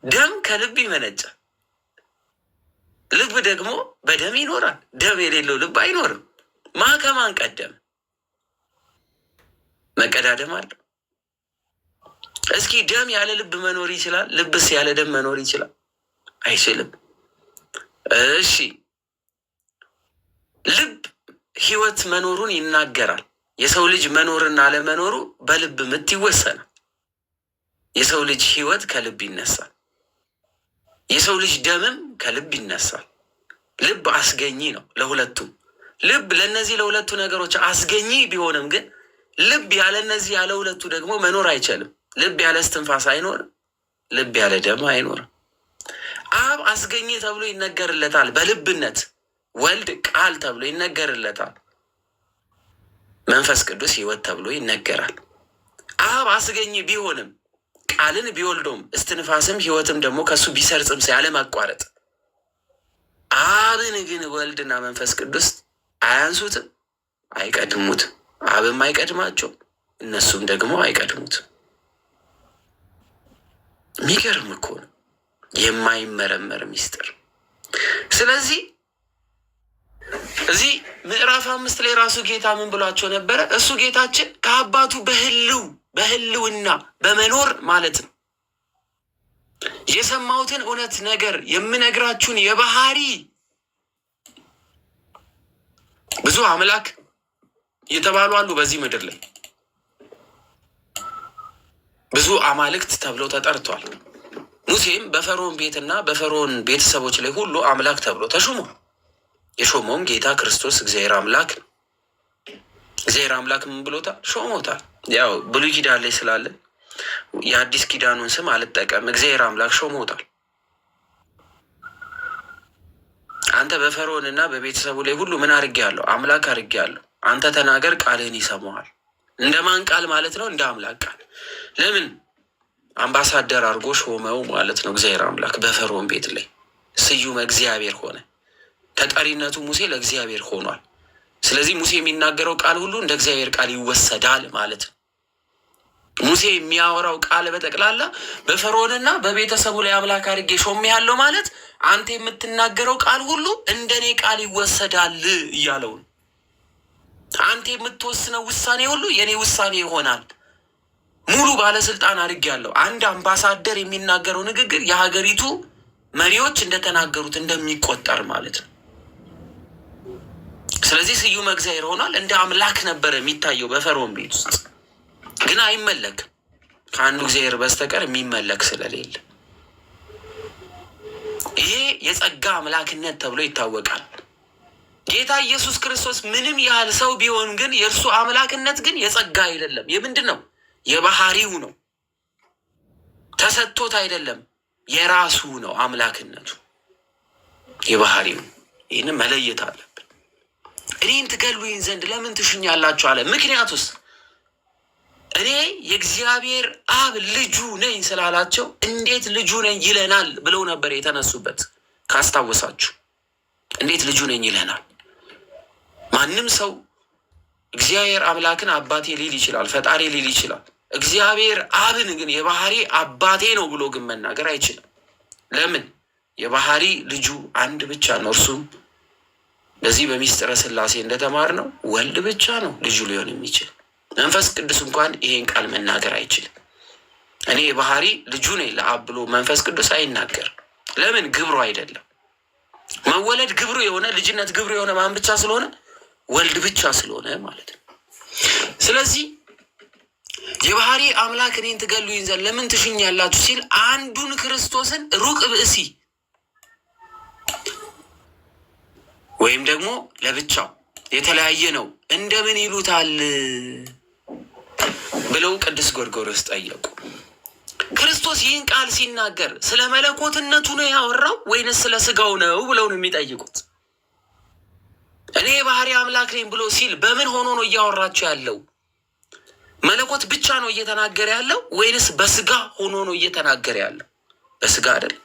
ደም ከልብ ይመነጫል። ልብ ደግሞ በደም ይኖራል። ደም የሌለው ልብ አይኖርም። ከማን ቀደም? መቀዳደም አለው። እስኪ ደም ያለ ልብ መኖር ይችላል? ልብስ ያለ ደም መኖር ይችላል? አይችልም። እሺ ልብ ህይወት መኖሩን ይናገራል። የሰው ልጅ መኖርና አለመኖሩ በልብ ምት ይወሰናል። የሰው ልጅ ህይወት ከልብ ይነሳል። የሰው ልጅ ደምም ከልብ ይነሳል። ልብ አስገኚ ነው ለሁለቱም። ልብ ለእነዚህ ለሁለቱ ነገሮች አስገኚ ቢሆንም ግን ልብ ያለ እነዚህ ያለ ሁለቱ ደግሞ መኖር አይችልም። ልብ ያለ እስትንፋስ አይኖርም። ልብ ያለ ደም አይኖርም። አብ አስገኚ ተብሎ ይነገርለታል በልብነት። ወልድ ቃል ተብሎ ይነገርለታል። መንፈስ ቅዱስ ህይወት ተብሎ ይነገራል። አብ አስገኚ ቢሆንም ቃልን ቢወልዶም እስትንፋስም ህይወትም ደግሞ ከሱ ቢሰርጽም ያለማቋረጥ፣ አብን ግን ወልድና መንፈስ ቅዱስ አያንሱትም፣ አይቀድሙትም። አብም አይቀድማቸውም፣ እነሱም ደግሞ አይቀድሙትም። የሚገርም እኮ ነው፣ የማይመረመር ሚስጥር። ስለዚህ እዚህ ምዕራፍ 5 ላይ ራሱ ጌታ ምን ብሏቸው ነበረ? እሱ ጌታችን ከአባቱ በህልውና በመኖር ማለት ነው። የሰማሁትን እውነት ነገር የምነግራችሁን የባህሪ ብዙ አምላክ የተባሉ አሉ በዚህ ምድር ላይ። ብዙ አማልክት ተብለው ተጠርቷል። ሙሴም በፈርዖን ቤትና በፈርዖን ቤተሰቦች ላይ ሁሉ አምላክ ተብሎ ተሹሟል። የሾመውም ጌታ ክርስቶስ እግዚአብሔር አምላክ ነው። እግዚአብሔር አምላክ ምን ብሎታል? ሾሞታል። ያው ብሉይ ኪዳን ላይ ስላለን የአዲስ ኪዳኑን ስም አልጠቀም። እግዚአብሔር አምላክ ሾሞታል። አንተ በፈርዖን እና በቤተሰቡ ላይ ሁሉ ምን አድርጌያለሁ? አምላክ አድርጌያለሁ። አንተ ተናገር፣ ቃልህን ይሰማዋል። እንደማን ቃል ማለት ነው? እንደ አምላክ ቃል። ለምን አምባሳደር አድርጎ ሾመው ማለት ነው። እግዚአብሔር አምላክ በፈርዖን ቤት ላይ ስዩመ እግዚአብሔር ሆነ። ተጠሪነቱ ሙሴ ለእግዚአብሔር ሆኗል። ስለዚህ ሙሴ የሚናገረው ቃል ሁሉ እንደ እግዚአብሔር ቃል ይወሰዳል ማለት ነው። ሙሴ የሚያወራው ቃል በጠቅላላ በፈርዖንና በቤተሰቡ ላይ አምላክ አድርጌ ሾሜሃለሁ ማለት አንተ የምትናገረው ቃል ሁሉ እንደኔ ቃል ይወሰዳል እያለው ነው። አንተ የምትወስነው ውሳኔ ሁሉ የኔ ውሳኔ ይሆናል። ሙሉ ባለስልጣን አድርጌያለሁ። አንድ አምባሳደር የሚናገረው ንግግር የሀገሪቱ መሪዎች እንደተናገሩት እንደሚቆጠር ማለት ነው። ስለዚህ ስዩመ እግዚአብሔር ሆኗል። እንደ አምላክ ነበረ የሚታየው በፈርዖን ቤት ውስጥ፣ ግን አይመለክም ከአንዱ እግዚአብሔር በስተቀር የሚመለክ ስለሌለ። ይሄ የጸጋ አምላክነት ተብሎ ይታወቃል። ጌታ ኢየሱስ ክርስቶስ ምንም ያህል ሰው ቢሆን ግን የእርሱ አምላክነት ግን የጸጋ አይደለም። የምንድን ነው? የባህሪው ነው። ተሰጥቶት አይደለም፣ የራሱ ነው አምላክነቱ፣ የባህሪው። ይህንን መለየት አለብን። እኔን ትገሉኝ ዘንድ ለምን ትሹኛላችሁ አለ። ምክንያቱስ እኔ የእግዚአብሔር አብ ልጁ ነኝ ስላላቸው እንዴት ልጁ ነኝ ይለናል ብለው ነበር የተነሱበት። ካስታወሳችሁ እንዴት ልጁ ነኝ ይለናል? ማንም ሰው እግዚአብሔር አምላክን አባቴ ሊል ይችላል፣ ፈጣሪ ሊል ይችላል። እግዚአብሔር አብን ግን የባህሪ አባቴ ነው ብሎ ግን መናገር አይችልም። ለምን? የባህሪ ልጁ አንድ ብቻ ነው። እርሱም በዚህ በሚስጥረ ሥላሴ እንደተማር ነው ወልድ ብቻ ነው ልጁ ሊሆን የሚችል። መንፈስ ቅዱስ እንኳን ይሄን ቃል መናገር አይችልም። እኔ የባህሪ ልጁ ነኝ ለአብ ብሎ መንፈስ ቅዱስ አይናገርም። ለምን? ግብሩ አይደለም። መወለድ ግብሩ የሆነ ልጅነት ግብሩ የሆነ ማን ብቻ ስለሆነ? ወልድ ብቻ ስለሆነ ማለት ነው። ስለዚህ የባህሪ አምላክ እኔን ትገሉኝ ዘንድ ለምን ትሹኛላችሁ ሲል አንዱን ክርስቶስን ሩቅ ብእሲ ወይም ደግሞ ለብቻው የተለያየ ነው እንደምን ይሉታል ብለው ቅዱስ ጎርጎርዮስ ጠየቁ። ክርስቶስ ይህን ቃል ሲናገር ስለ መለኮትነቱ ነው ያወራው ወይንስ ስለ ስጋው ነው ብለው ነው የሚጠይቁት። እኔ የባህሪ አምላክ ነኝ ብሎ ሲል በምን ሆኖ ነው እያወራቸው ያለው? መለኮት ብቻ ነው እየተናገረ ያለው ወይንስ በስጋ ሆኖ ነው እየተናገረ ያለው? በስጋ አይደል?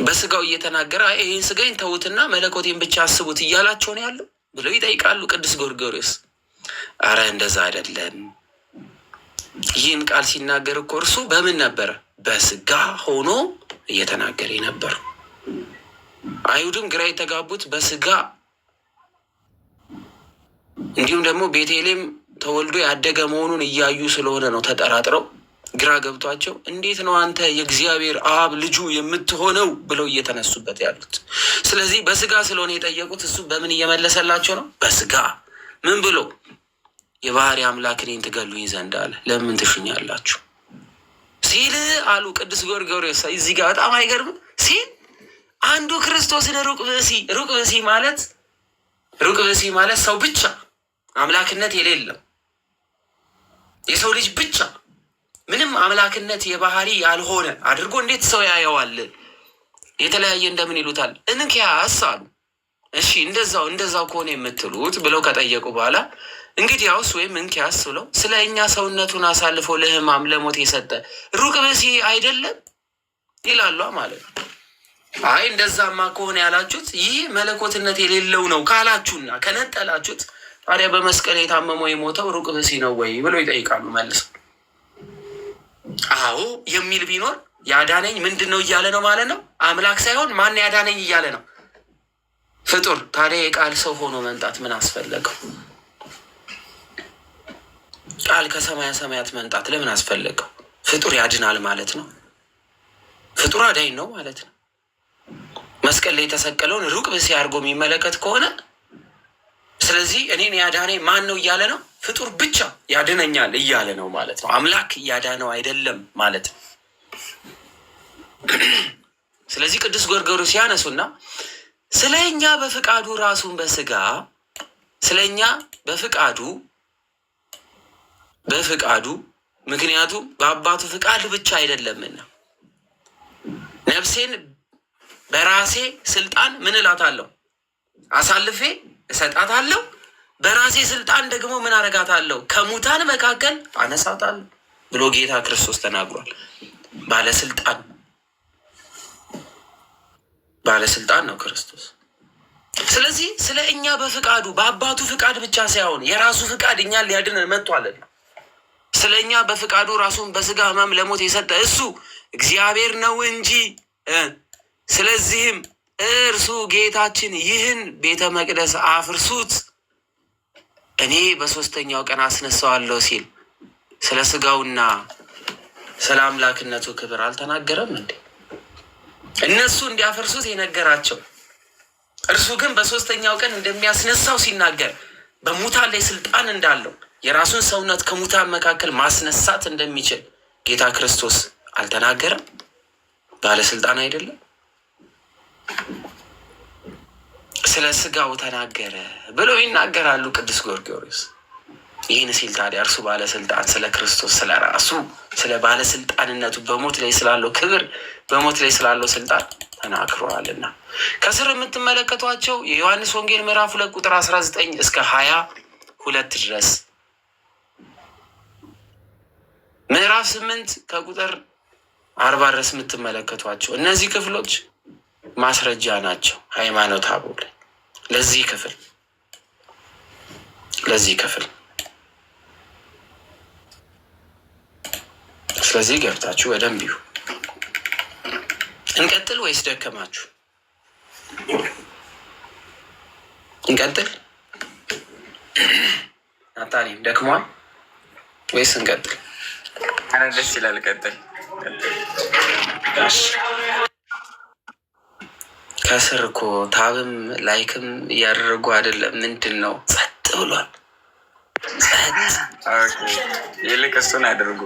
በስጋው እየተናገረ ይህን ስጋዬን ተዉትና መለኮቴን ብቻ አስቡት እያላቸው ነው ያለው ብለው ይጠይቃሉ ቅዱስ ጎርጎርዮስ። አረ እንደዛ አይደለም። ይህን ቃል ሲናገር እኮ እርሱ በምን ነበረ? በስጋ ሆኖ እየተናገረ የነበረው። አይሁድም ግራ የተጋቡት በስጋ እንዲሁም ደግሞ ቤተልሔም ተወልዶ ያደገ መሆኑን እያዩ ስለሆነ ነው ተጠራጥረው ግራ ገብቷቸው እንዴት ነው አንተ የእግዚአብሔር አብ ልጁ የምትሆነው ብለው እየተነሱበት ያሉት። ስለዚህ በስጋ ስለሆነ የጠየቁት እሱ በምን እየመለሰላቸው ነው? በስጋ ምን ብሎ? የባህሪ አምላክ እኔን ትገሉኝ ዘንድ አለ ለምን ትሹኛላችሁ ሲል አሉ ቅዱስ ጎርጎርዮስ። እዚህ ጋር በጣም አይገርም ሲል አንዱ ክርስቶስን ሩቅ ብእሲ ማለት ሰው ብቻ አምላክነት የሌለው የሰው ልጅ ብቻ ምንም አምላክነት የባህሪ ያልሆነ አድርጎ እንዴት ሰው ያየዋል? የተለያየ እንደምን ይሉታል? እንኪያስ አሉ። እሺ እንደዛው ከሆነ የምትሉት ብለው ከጠየቁ በኋላ እንግዲያውስ ወይም እንኪያስ ብለው ስለ እኛ ሰውነቱን አሳልፎ ለሕማም ለሞት የሰጠ ሩቅ ብእሲ አይደለም ይላሉ ማለት ነው። አይ እንደዛማ ከሆነ ያላችሁት ይህ መለኮትነት የሌለው ነው ካላችሁና ከነጠላችሁት ታዲያ በመስቀል የታመመው የሞተው ሩቅ ብእሲ ነው ወይ ብለው ይጠይቃሉ መልሰው። አዎ የሚል ቢኖር ያዳነኝ ምንድን ነው እያለ ነው ማለት ነው። አምላክ ሳይሆን ማን ያዳነኝ እያለ ነው? ፍጡር። ታዲያ የቃል ሰው ሆኖ መምጣት ምን አስፈለገው? ቃል ከሰማያ ሰማያት መምጣት ለምን አስፈለገው? ፍጡር ያድናል ማለት ነው። ፍጡር አዳኝ ነው ማለት ነው። መስቀል ላይ የተሰቀለውን ሩቅ ብእሲ አድርጎ የሚመለከት ከሆነ ስለዚህ እኔን ያዳነኝ ማን ነው እያለ ነው? ፍጡር ብቻ ያድነኛል እያለ ነው ማለት ነው። አምላክ እያዳነው አይደለም ማለት ነው። ስለዚህ ቅዱስ ጎርጎርዮስ ሲያነሱና ስለ እኛ በፍቃዱ ራሱን በስጋ ስለ እኛ በፍቃዱ ምክንያቱም በአባቱ ፍቃድ ብቻ አይደለምና ነፍሴን በራሴ ስልጣን ምን እላታለሁ? አሳልፌ እሰጣታለሁ። በራሴ ስልጣን ደግሞ ምን አረጋታለሁ? ከሙታን መካከል አነሳታለሁ ብሎ ጌታ ክርስቶስ ተናግሯል። ባለስልጣን ነው ክርስቶስ። ስለዚህ ስለ እኛ በፍቃዱ በአባቱ ፍቃድ ብቻ ሳይሆን የራሱ ፍቃድ እኛን ሊያድን መጥቷልና ስለ እኛ በፍቃዱ ራሱን በስጋ ሕማም ለሞት የሰጠ እሱ እግዚአብሔር ነው እንጂ። ስለዚህም እርሱ ጌታችን ይህን ቤተ መቅደስ አፍርሱት እኔ በሶስተኛው ቀን አስነሳዋለሁ ሲል ስለ ስጋውና ስለ አምላክነቱ ክብር አልተናገረም እንዴ? እነሱ እንዲያፈርሱት የነገራቸው እርሱ ግን በሶስተኛው ቀን እንደሚያስነሳው ሲናገር በሙታን ላይ ስልጣን እንዳለው የራሱን ሰውነት ከሙታን መካከል ማስነሳት እንደሚችል ጌታ ክርስቶስ አልተናገረም? ባለስልጣን አይደለም? ስለ ስጋው ተናገረ ብለው ይናገራሉ ቅዱስ ጎርጎርዮስ። ይህን ሲል ታዲያ እርሱ ባለስልጣን ስለ ክርስቶስ ስለ ራሱ ስለ ባለስልጣንነቱ በሞት ላይ ስላለው ክብር በሞት ላይ ስላለው ስልጣን ተናግረዋልና ከስር የምትመለከቷቸው የዮሐንስ ወንጌል ምዕራፍ 2 ቁጥር 19 እስከ 22 ድረስ፣ ምዕራፍ 8 ከቁጥር 40 ድረስ የምትመለከቷቸው እነዚህ ክፍሎች ማስረጃ ናቸው። ሃይማኖተ አበው ላይ ለዚህ ክፍል ስለዚህ ገብታችሁ በደንብ ይሁ። እንቀጥል ወይስ ደከማችሁ? እንቀጥል። ናታኒም ደክሟል ወይስ እንቀጥል? አረ ደስ ይላል። ቀጥል። ከስር እኮ ታብም ላይክም እያደረጉ አይደለም። ምንድን ነው ጸጥ ብሏል? ይልቅ እሱን አድርጉ።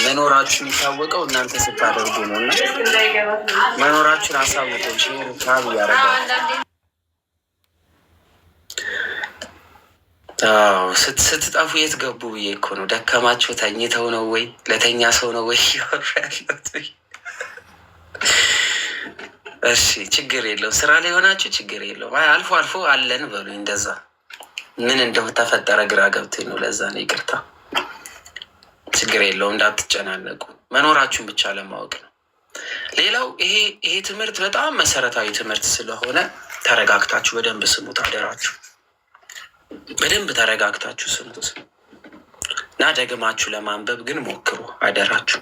መኖራችሁ የሚታወቀው እናንተ ስታደርጉ ነው እና መኖራችሁን አሳውቁ። ሼር ታብ እያደረጋል። ስትጠፉ የት ገቡ ብዬ እኮ ነው። ደከማችሁ? ተኝተው ነው ወይ ለተኛ ሰው ነው ወይ ያሉት? እሺ ችግር የለው። ስራ ላይ ሆናችሁ ችግር የለው። አልፎ አልፎ አለን በሉኝ። እንደዛ ምን እንደተፈጠረ ግራ ገብቶኝ ነው። ለዛ ነው ይቅርታ። ችግር የለውም። እንዳትጨናነቁ። መኖራችሁን ብቻ ለማወቅ ነው። ሌላው ይሄ ትምህርት በጣም መሰረታዊ ትምህርት ስለሆነ ተረጋግታችሁ በደንብ ስሙት። አደራችሁ በደንብ ተረጋግታችሁ ስሙት እና ደግማችሁ ለማንበብ ግን ሞክሩ። አደራችሁ።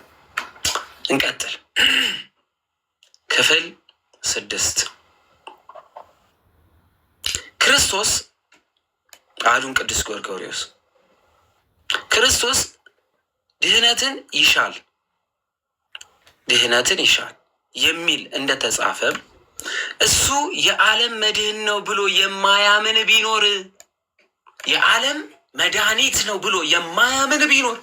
እንቀጥል። ክፍል 6 ክርስቶስ አሉን ቅዱስ ጎርጎርዮስ ክርስቶስ ድህነትን ይሻል የሚል እንደተጻፈ እሱ የዓለም መድህን ነው ብሎ የማያምን ቢኖር የዓለም መድኃኒት ነው ብሎ የማያምን ቢኖር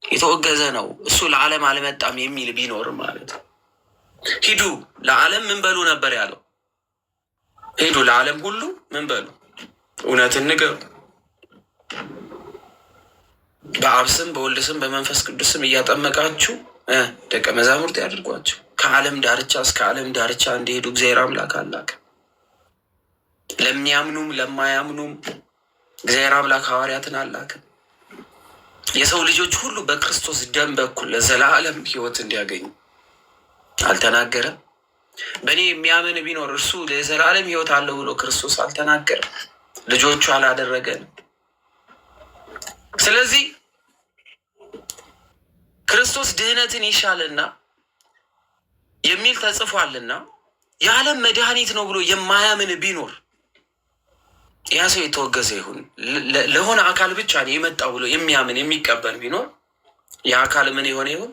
የተወገዘ ነው። እሱ ለዓለም አልመጣም የሚል ቢኖር ማለት ነው። ሂዱ ለዓለም ምን በሉ ነበር ያለው? ሂዱ ለዓለም ሁሉ ምን በሉ? እውነትን ንገሩ። በአብ ስም በወልድ ስም በመንፈስ ቅዱስ ስም እያጠመቃችሁ ደቀ መዛሙርት ያድርጓቸው። ከዓለም ዳርቻ እስከ ዓለም ዳርቻ እንዲሄዱ እግዚአብሔር አምላክ አላከ። ለሚያምኑም ለማያምኑም እግዚአብሔር አምላክ ሐዋርያትን አላከ። የሰው ልጆች ሁሉ በክርስቶስ ደም በኩል ለዘላለም ሕይወት እንዲያገኙ አልተናገረም? በእኔ የሚያምን ቢኖር እርሱ ለዘላለም ሕይወት አለው ብሎ ክርስቶስ አልተናገረም? ልጆቹ አላደረገንም? ስለዚህ ክርስቶስ ድህነትን ይሻልና የሚል ተጽፏልና የዓለም መድኃኒት ነው ብሎ የማያምን ቢኖር ያ ሰው የተወገዘ ይሁን። ለሆነ አካል ብቻ ነው የመጣው ብሎ የሚያምን የሚቀበል ቢኖር የአካል ምን የሆነ ይሁን?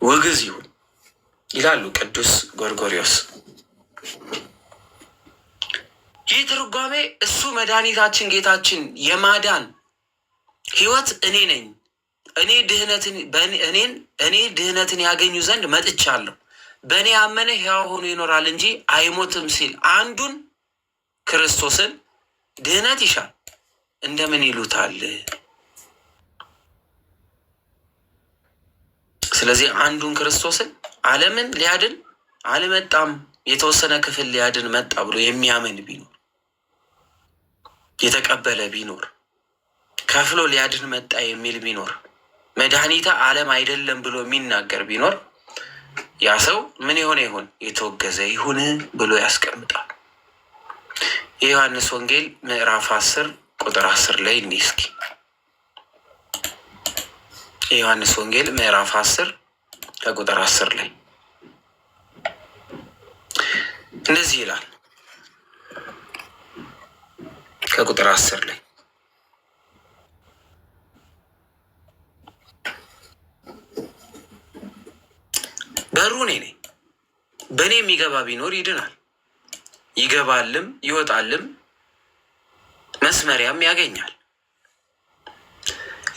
ውግዝ ይሁን ይላሉ ቅዱስ ጎርጎርዮስ። ይህ ትርጓሜ እሱ መድኃኒታችን ጌታችን የማዳን ሕይወት እኔ ነኝ፣ እኔ ድህነትን ያገኙ ዘንድ መጥቻለሁ፣ በእኔ ያመነ ሕያው ሆኖ ይኖራል እንጂ አይሞትም ሲል አንዱን ክርስቶስን ድህነት ይሻል እንደምን ይሉታል? ስለዚህ አንዱን ክርስቶስን ዓለምን ሊያድን አልመጣም፣ የተወሰነ ክፍል ሊያድን መጣ ብሎ የሚያምን ቢኖር የተቀበለ ቢኖር ከፍሎ ሊያድን መጣ የሚል ቢኖር መድኃኒተ ዓለም አይደለም ብሎ የሚናገር ቢኖር ያ ሰው ምን የሆነ ይሁን? የተወገዘ ይሁን ብሎ ያስቀምጣል። የዮሐንስ ወንጌል ምዕራፍ 10 ቁጥር 10 ላይ እንዲህ እስኪ የዮሐንስ ወንጌል ምዕራፍ 10 ከቁጥር 10 ላይ እንደዚህ ይላል። ከቁጥር 10 ላይ በሩ እኔ ነኝ፣ በእኔ የሚገባ ቢኖር ይድናል፣ ይገባልም ይወጣልም መስመሪያም ያገኛል።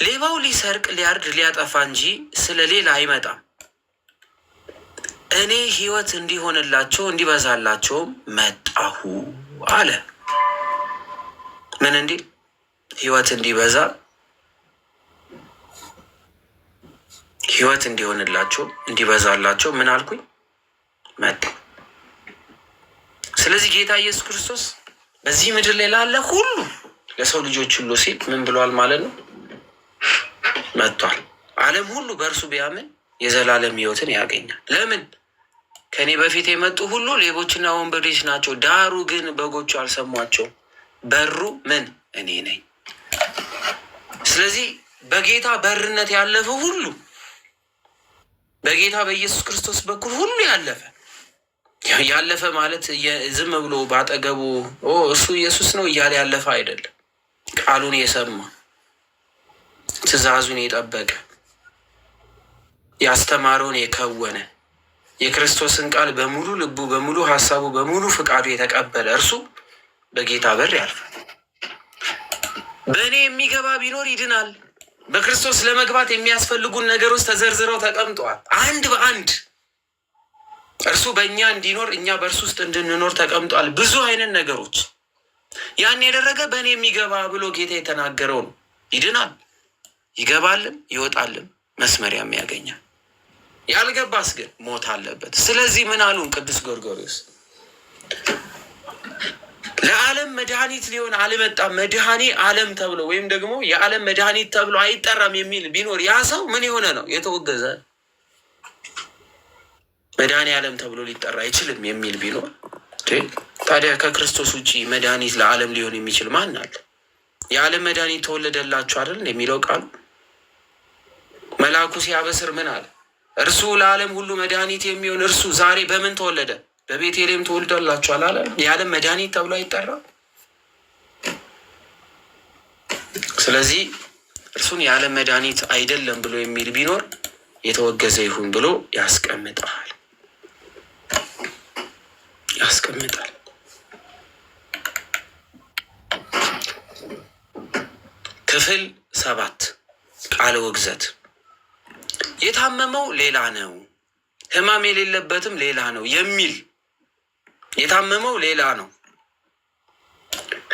ሌባው ሊሰርቅ ሊያርድ ሊያጠፋ እንጂ ስለ ሌላ አይመጣም። እኔ ሕይወት እንዲሆንላቸው እንዲበዛላቸውም መጣሁ አለ። ምን እንዲል? ሕይወት እንዲበዛ ሕይወት እንዲሆንላቸው እንዲበዛላቸው ምን አልኩኝ? መጣሁ። ስለዚህ ጌታ ኢየሱስ ክርስቶስ በዚህ ምድር ላይ ላለ ሁሉ ለሰው ልጆች ሁሉ ሲል ምን ብሏል ማለት ነው? መጥቷል። ዓለም ሁሉ በእርሱ ቢያምን የዘላለም ሕይወትን ያገኛል። ለምን? ከኔ በፊት የመጡ ሁሉ ሌቦችና ወንበዴዎች ናቸው፣ ዳሩ ግን በጎቹ አልሰሟቸውም። በሩ ምን? እኔ ነኝ። ስለዚህ በጌታ በርነት ያለፈ ሁሉ በጌታ በኢየሱስ ክርስቶስ በኩል ሁሉ ያለፈ ማለት ዝም ብሎ ባጠገቡ እሱ ኢየሱስ ነው እያለ ያለፈ አይደለም። ቃሉን የሰማ ትእዛዙን የጠበቀ ያስተማረውን የከወነ የክርስቶስን ቃል በሙሉ ልቡ በሙሉ ሀሳቡ በሙሉ ፍቃዱ የተቀበለ እርሱ በጌታ በር ያልፋል። በእኔ የሚገባ ቢኖር ይድናል። በክርስቶስ ለመግባት የሚያስፈልጉን ነገሮች ተዘርዝረው ተቀምጠዋል። አንድ በአንድ እርሱ በእኛ እንዲኖር እኛ በእርሱ ውስጥ እንድንኖር ተቀምጧል። ብዙ አይነት ነገሮች ያን ያደረገ በእኔ የሚገባ ብሎ ጌታ የተናገረው ነው። ይድናል፣ ይገባልም፣ ይወጣልም መስመሪያም ያገኛል። ያልገባስ ግን ሞት አለበት። ስለዚህ ምን አሉን ቅዱስ ጎርጎርዮስ? ለዓለም መድኃኒት ሊሆን አልመጣም፣ መድኃኒ ዓለም ተብሎ ወይም ደግሞ የዓለም መድኃኒት ተብሎ አይጠራም የሚል ቢኖር ያ ሰው ምን የሆነ ነው? የተወገዘ። መድኃኒ ዓለም ተብሎ ሊጠራ አይችልም የሚል ቢኖር ታዲያ ከክርስቶስ ውጭ መድኃኒት ለዓለም ሊሆን የሚችል ማን አለ? የዓለም መድኃኒት ተወለደላችሁ አይደል የሚለው ቃሉ። መልአኩ ሲያበስር ምን አለ? እርሱ ለዓለም ሁሉ መድኃኒት የሚሆን እርሱ ዛሬ በምን ተወለደ? በቤተልሔም ተወልዶላችኋል አለ። የዓለም መድኃኒት ተብሎ አይጠራም። ስለዚህ እርሱን የዓለም መድኃኒት አይደለም ብሎ የሚል ቢኖር የተወገዘ ይሁን ብሎ ያስቀምጣል። ክፍል 7 ቃለ ውግዘት። የታመመው ሌላ ነው፣ ሕማም የሌለበትም ሌላ ነው የሚል የታመመው ሌላ ነው፣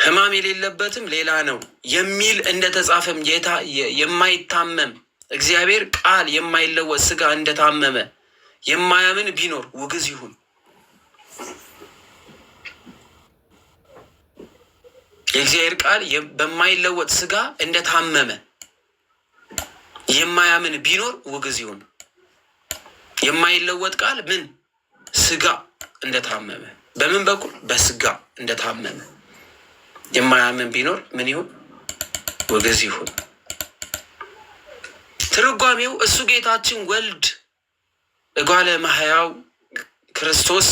ሕማም የሌለበትም ሌላ ነው የሚል እንደተጻፈም የማይታመም እግዚአብሔር ቃል የማይለወጥ ሥጋ እንደታመመ የማያምን ቢኖር ውግዝ ይሁን። የእግዚአብሔር ቃል በማይለወጥ ሥጋ እንደታመመ የማያምን ቢኖር ውግዝ ይሁን። የማይለወጥ ቃል ምን? ሥጋ እንደታመመ። በምን በኩል? በሥጋ እንደታመመ የማያምን ቢኖር ምን ይሁን? ውግዝ ይሁን። ትርጓሜው እሱ ጌታችን ወልድ እጓለ እመሕያው ክርስቶስ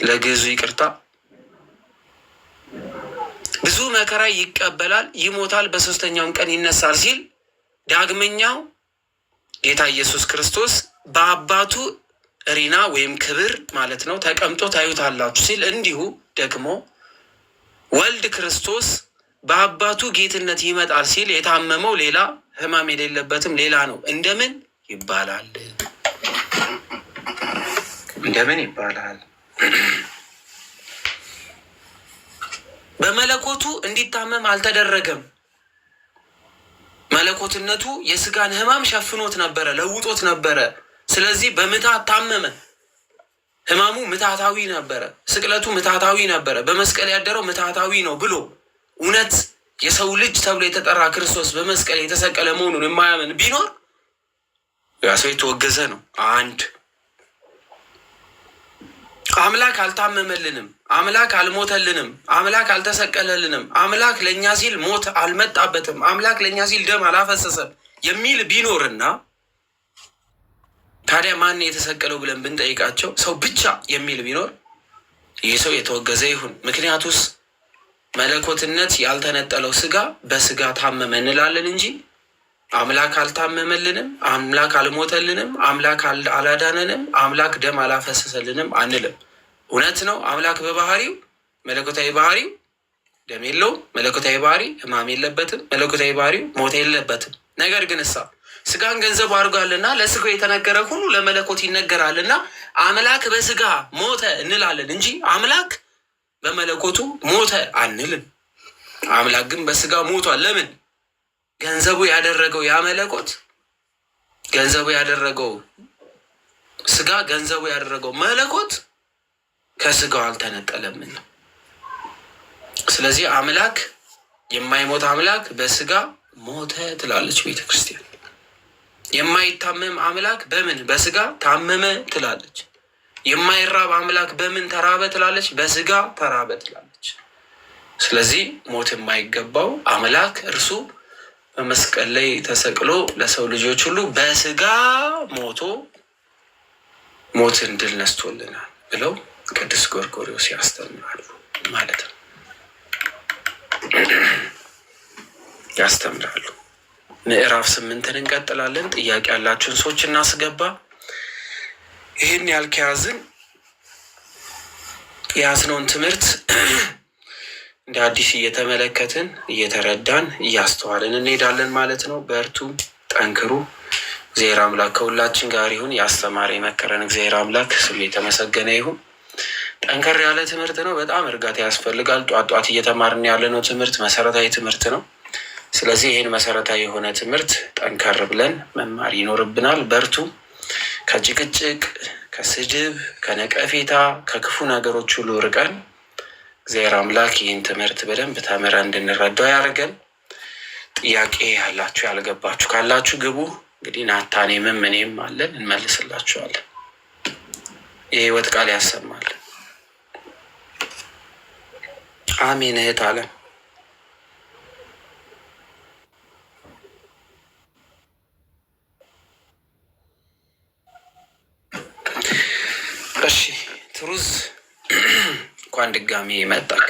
ለግዙ ይቅርታ ብዙ መከራ ይቀበላል፣ ይሞታል፣ በሶስተኛውም ቀን ይነሳል ሲል ዳግመኛው ጌታ ኢየሱስ ክርስቶስ በአባቱ ሪና ወይም ክብር ማለት ነው ተቀምጦ ታዩታላችሁ ሲል እንዲሁ ደግሞ ወልድ ክርስቶስ በአባቱ ጌትነት ይመጣል ሲል የታመመው ሌላ ሕማም የሌለበትም ሌላ ነው። እንደምን ይባላል? እንደምን ይባላል? በመለኮቱ እንዲታመም አልተደረገም። መለኮትነቱ የሥጋን ሕማም ሸፍኖት ነበረ፣ ለውጦት ነበረ። ስለዚህ በምትሃት ታመመ። ሕማሙ ምትሃታዊ ነበረ፣ ስቅለቱ ምትሃታዊ ነበረ፣ በመስቀል ያደረው ምትሃታዊ ነው ብሎ እውነት የሰው ልጅ ተብሎ የተጠራ ክርስቶስ በመስቀል የተሰቀለ መሆኑን የማያምን ቢኖር ያ ሰው የተወገዘ ነው። አንድ አምላክ አልታመመልንም፣ አምላክ አልሞተልንም፣ አምላክ አልተሰቀለልንም፣ አምላክ ለእኛ ሲል ሞት አልመጣበትም፣ አምላክ ለእኛ ሲል ደም አላፈሰሰም የሚል ቢኖርና ታዲያ ማን የተሰቀለው ብለን ብንጠይቃቸው ሰው ብቻ የሚል ቢኖር ይህ ሰው የተወገዘ ይሁን። ምክንያቱስ መለኮትነት ያልተነጠለው ስጋ በስጋ ታመመ እንላለን እንጂ አምላክ አልታመመልንም፣ አምላክ አልሞተልንም፣ አምላክ አላዳነንም፣ አምላክ ደም አላፈሰሰልንም አንልም። እውነት ነው። አምላክ በባህሪው መለኮታዊ ባህሪው ደም የለውም። መለኮታዊ ባህሪ ሕማም የለበትም። መለኮታዊ ባህሪው ሞት የለበትም። ነገር ግን ስጋን ገንዘቡ አድርጓልና ለስጋው የተነገረ ሁሉ ለመለኮት ይነገራልና አምላክ በስጋ ሞተ እንላለን እንጂ አምላክ በመለኮቱ ሞተ አንልም። አምላክ ግን በስጋ ሞቷል። ለምን? ገንዘቡ ያደረገው ያ መለኮት፣ ገንዘቡ ያደረገው ስጋ፣ ገንዘቡ ያደረገው መለኮት ከስጋው አልተነጠለምን። ስለዚህ አምላክ የማይሞት አምላክ በስጋ ሞተ ትላለች ቤተ ክርስቲያን። የማይታመም አምላክ በምን በስጋ ታመመ ትላለች። የማይራብ አምላክ በምን ተራበ ትላለች? በስጋ ተራበ ትላለች። ስለዚህ ሞት የማይገባው አምላክ እርሱ በመስቀል ላይ ተሰቅሎ ለሰው ልጆች ሁሉ በስጋ ሞቶ ሞትን ድል ነስቶልናል ብለው ቅዱስ ጎርጎርዮስ ያስተምራሉ ማለት ነው። ያስተምራሉ። ምዕራፍ 8 እንቀጥላለን። ጥያቄ ያላችሁን ሰዎች እናስገባ። ይህን ያልከያዝን የያዝነውን ትምህርት እንደ አዲስ እየተመለከትን እየተረዳን እያስተዋልን እንሄዳለን ማለት ነው። በርቱ፣ ጠንክሩ። እግዚአብሔር አምላክ ከሁላችን ጋር ይሁን። ያስተማረ የመከረን እግዚአብሔር አምላክ ስሙ የተመሰገነ ይሁን። ጠንከር ያለ ትምህርት ነው። በጣም እርጋታ ያስፈልጋል። ጧት እየተማርን ያለነው ትምህርት መሰረታዊ ትምህርት ነው። ስለዚህ ይህን መሰረታዊ የሆነ ትምህርት ጠንከር ብለን መማር ይኖርብናል። በርቱ። ከጭቅጭቅ፣ ከስድብ፣ ከነቀፌታ፣ ከክፉ ነገሮች ሁሉ ርቀን እግዚአብሔር አምላክ ይህን ትምህርት በደንብ ተምረን እንድንረዳው ያደርገን። ጥያቄ ያላችሁ ያልገባችሁ ካላችሁ ግቡ። እንግዲህ ናታኔምም እኔም አለን እንመልስላችኋለን። የህይወት ቃል ያሰማል። አሜን። እህት አለም እሺ። ትሩዝ እንኳን ድጋሚ መጣክ።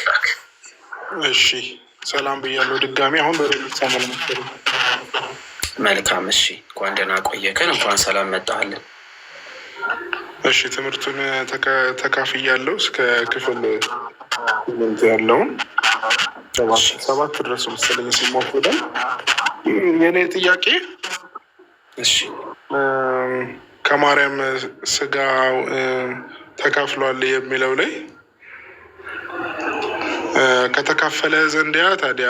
እሺ ሰላም ብያለሁ ድጋሚ። አሁን በሌሊት ሰማል መሰለኝ። መልካም። እሺ እንኳን ደህና ቆየከን። እንኳን ሰላም መጣህልን። እሺ ትምህርቱን ተካፍያለሁ እስከ ክፍል ስምንት ያለውን ሰባት ድረስ መሰለኝ ሲሞክደን። የኔ ጥያቄ እሺ ከማርያም ስጋ ተካፍሏል የሚለው ላይ ከተካፈለ ዘንድያ ታዲያ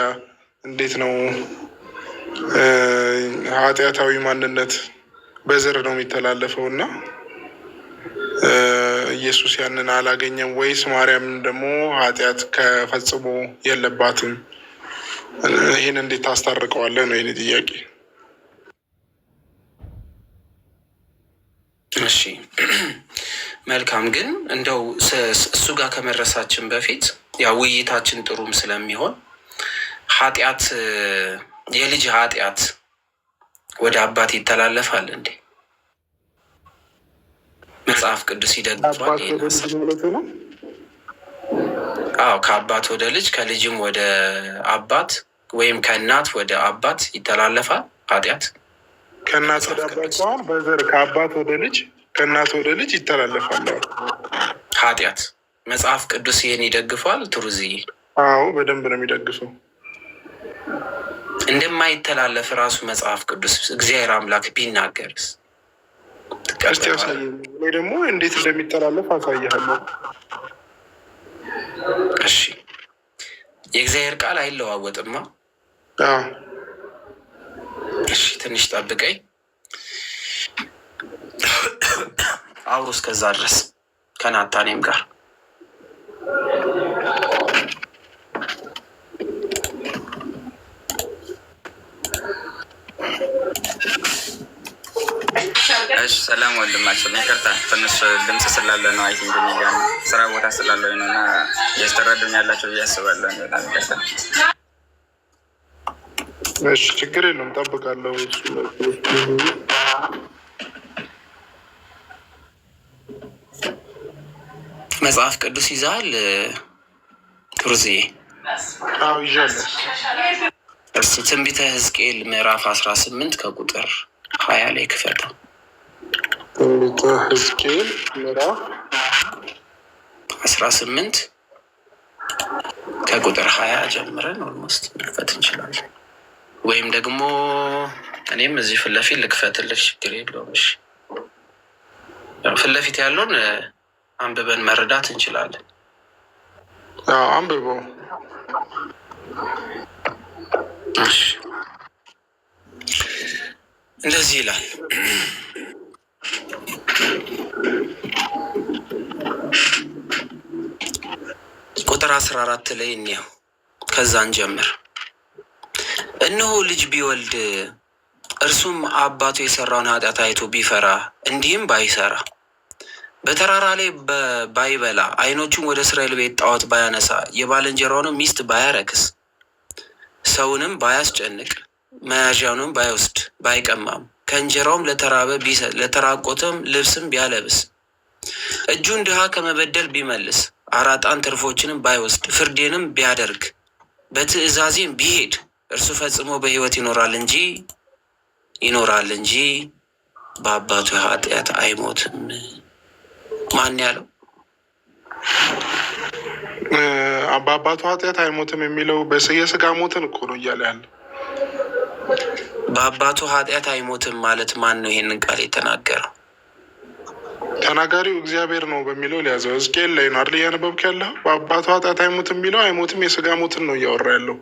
እንዴት ነው ኃጢአታዊ ማንነት በዘር ነው የሚተላለፈው እና ኢየሱስ ያንን አላገኘም ወይስ ማርያም ደግሞ ኃጢአት ከፈጽሞ የለባትም? ይህን እንዴት ታስታርቀዋለህ ነው የኔ ጥያቄ። እሺ መልካም። ግን እንደው እሱ ጋር ከመድረሳችን በፊት ያው ውይይታችን ጥሩም ስለሚሆን ኃጢአት የልጅ ኃጢአት ወደ አባት ይተላለፋል እንዴ? መጽሐፍ ቅዱስ ይደግፋል? አዎ፣ ከአባት ወደ ልጅ ከልጅም ወደ አባት ወይም ከእናት ወደ አባት ይተላለፋል ኃጢአት። ከእናት ወደ አባት ሳይሆን በዘር ከአባት ወደ ልጅ ከእናት ወደ ልጅ ይተላለፋል ኃጢአት። መጽሐፍ ቅዱስ ይህን ይደግፋል? ቱሩዝዬ? አዎ በደንብ ነው የሚደግፈው። እንደማይተላለፍ ራሱ መጽሐፍ ቅዱስ እግዚአብሔር አምላክ ቢናገርስ? እስቲ ያሳየኝ። እኔ ደግሞ እንዴት እንደሚተላለፍ አሳይሃለሁ። እሺ የእግዚአብሔር ቃል አይለዋወጥማ። እሺ ትንሽ ጠብቀኝ። አውሩ እስከዛ ድረስ ከናታኔም ጋር እሺ ሰላም ወንድማችን፣ ይቅርታ ትንሽ ድምፅ ስላለ ነው። አይ ቲንክ ሚዲያ ስራ ቦታ ስላለው ነው እና እያስተረዱኝ ያላቸው ብዬ አስባለሁ። በጣም ይቅርታ። እሺ ችግር የለም እጠብቃለሁ። መጽሐፍ ቅዱስ ይዛል ቱርዝዬ? አዎ ይዣለሁ። እስቲ ትንቢተ ሕዝቅኤል ምዕራፍ 18 ከቁጥር 20 ላይ ክፈተው። ትንቢተ ሕዝቅኤል ምዕራፍ 18 ከቁጥር 20 ጀምረን ኦልሞስት መክፈት እንችላለን። ወይም ደግሞ እኔም እዚህ ፊት ለፊት ልክፈትልሽ፣ ችግር የለውም። እሺ ፊት ለፊት ያለውን አንብበን መረዳት እንችላለን። አንብበው። እሺ እንደዚህ ይላል። ቁጥር 14 ላይ እንየው፣ ከዛን ጀምር። እነሆ ልጅ ቢወልድ እርሱም አባቱ የሰራውን ኃጢአት አይቶ ቢፈራ እንዲህም ባይሰራ በተራራ ላይ ባይበላ ዓይኖቹን ወደ እስራኤል ቤት ጣዖት ባያነሳ የባልንጀራውንም ሚስት ባያረክስ ሰውንም ባያስጨንቅ መያዣውንም ባይወስድ ባይቀማም ከእንጀራውም ለተራበ ለተራቆተም ልብስም ቢያለብስ እጁን ድሃ ከመበደል ቢመልስ አራጣን ትርፎችንም ባይወስድ ፍርዴንም ቢያደርግ በትእዛዜም ቢሄድ እርሱ ፈጽሞ በሕይወት ይኖራል እንጂ በአባቱ ኃጢአት አይሞትም። ማን ያለው? በአባቱ ኃጢአት አይሞትም የሚለው የስጋ ሞትን እኮ ነው እያለ ያለ። በአባቱ ኃጢአት አይሞትም ማለት ማን ነው? ይሄንን ቃል የተናገረው ተናጋሪው እግዚአብሔር ነው በሚለው ሊያዘው። ሕዝቅኤል ላይ ነው አይደል እያነበብክ ያለው? በአባቱ ኃጢአት አይሞትም የሚለው አይሞትም የስጋ ሞትን ነው እያወራ ያለው።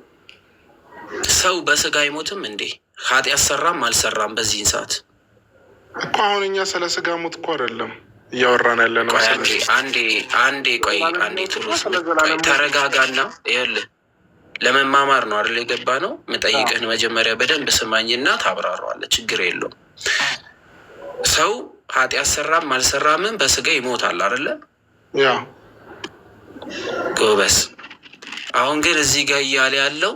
ሰው በስጋ አይሞትም እንዴ? ኃጢአት ሰራም አልሰራም በዚህን ሰዓት እኮ አሁን እኛ ስለ ስጋ ሞት እኮ አይደለም እያወራን ያለ ነው። አንዴ ቱሩስ ተረጋጋና፣ ይኸውልህ ለመማማር ነው አይደል የገባ ነው። ምጠይቅህን መጀመሪያ በደንብ ስማኝና ታብራራዋለህ። ችግር የለውም። ሰው ኃጢአት ሰራም አልሰራምን በስጋ ይሞታል አይደለ? ያ ጎበስ። አሁን ግን እዚህ ጋር እያለ ያለው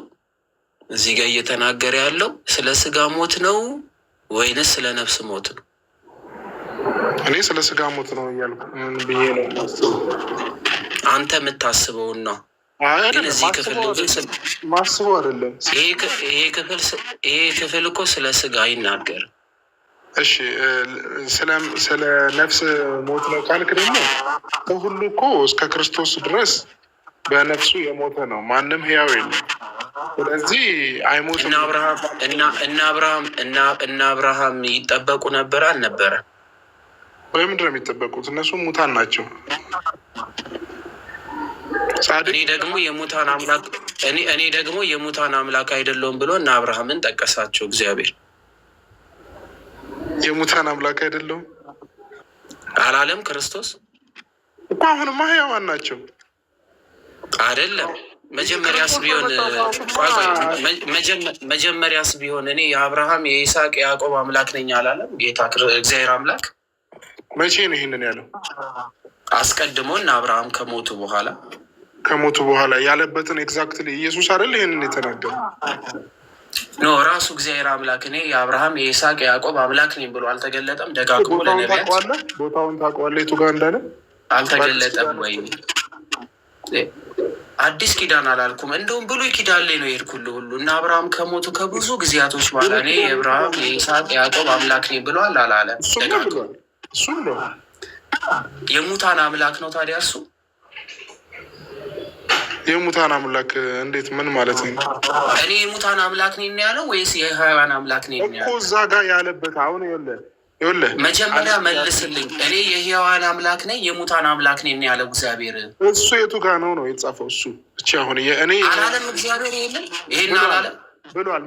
እዚህ ጋር እየተናገረ ያለው ስለ ስጋ ሞት ነው ወይንስ ስለ ነፍስ ሞት ነው? እኔ ስለ ስጋ ሞት ነው እያልኩ ብዬ ነው አንተ የምታስበውን ነው። ግን እዚህ ክፍል ማስበው አይደለም። ይሄ ክፍል እኮ ስለ ስጋ አይናገርም። እሺ ስለ ነፍስ ሞት ነው ካልክ ደግሞ ከሁሉ እኮ እስከ ክርስቶስ ድረስ በነፍሱ የሞተ ነው። ማንም ህያው የለም። ስለዚህ አይሞትም። እነ አብርሃም ይጠበቁ ነበር አልነበረ? በምንድን ነው የሚጠበቁት? እነሱ ሙታን ናቸው። እኔ ደግሞ የሙታን አምላክ አይደለሁም ብሎ እነ አብርሃምን ጠቀሳቸው እግዚአብሔር። የሙታን አምላክ አይደለሁም አላለም ክርስቶስ እኮ። አሁንማ ህያዋን ናቸው አይደለም? መጀመሪያስ ቢሆን እኔ የአብርሃም የይስሐቅ የያዕቆብ አምላክ ነኝ አላለም ጌታ እግዚአብሔር አምላክ? መቼ ነው ይህንን ያለው? አስቀድሞ እና አብርሃም ከሞቱ በኋላ ያለበትን ኤግዛክትሊ ኢየሱስ አይደል ይህንን የተናገረው? ኖ ራሱ እግዚአብሔር አምላክ እኔ የአብርሃም የይስሐቅ የያዕቆብ አምላክ ነኝ ብሎ አልተገለጠም? ደጋግሞ ለነቢያት ቦታውን ታውቀዋለህ? የቱ ጋር እንዳለ አልተገለጠም ወይ? አዲስ ኪዳን አላልኩም፣ እንደውም ብሉይ ኪዳን ላይ ነው የሄድኩልህ ሁሉ እና አብርሃም ከሞቱ ከብዙ ጊዜያቶች በኋላ እኔ የአብርሃም የይስሐቅ የያዕቆብ አምላክ ነኝ ብሏል አላለም? እሱም ነው የሙታን አምላክ ነው። ታዲያ እሱ የሙታን አምላክ እንዴት? ምን ማለት ነው? እኔ የሙታን አምላክ ነኝ ያለው ወይስ የሕያዋን አምላክ ነኝ ያለው? እኮ እዛ ጋር ያለበት አሁን ይኸውልህ መጀመሪያ መልስልኝ። እኔ የሕያዋን አምላክ ነኝ የሙታን አምላክ ነኝ ያለው እግዚአብሔር እሱ የቱ ጋር ነው የተጻፈው? እሱ ብቻ አሁን እኔ አላለም እግዚአብሔር ይሄን አላለም ብሏል።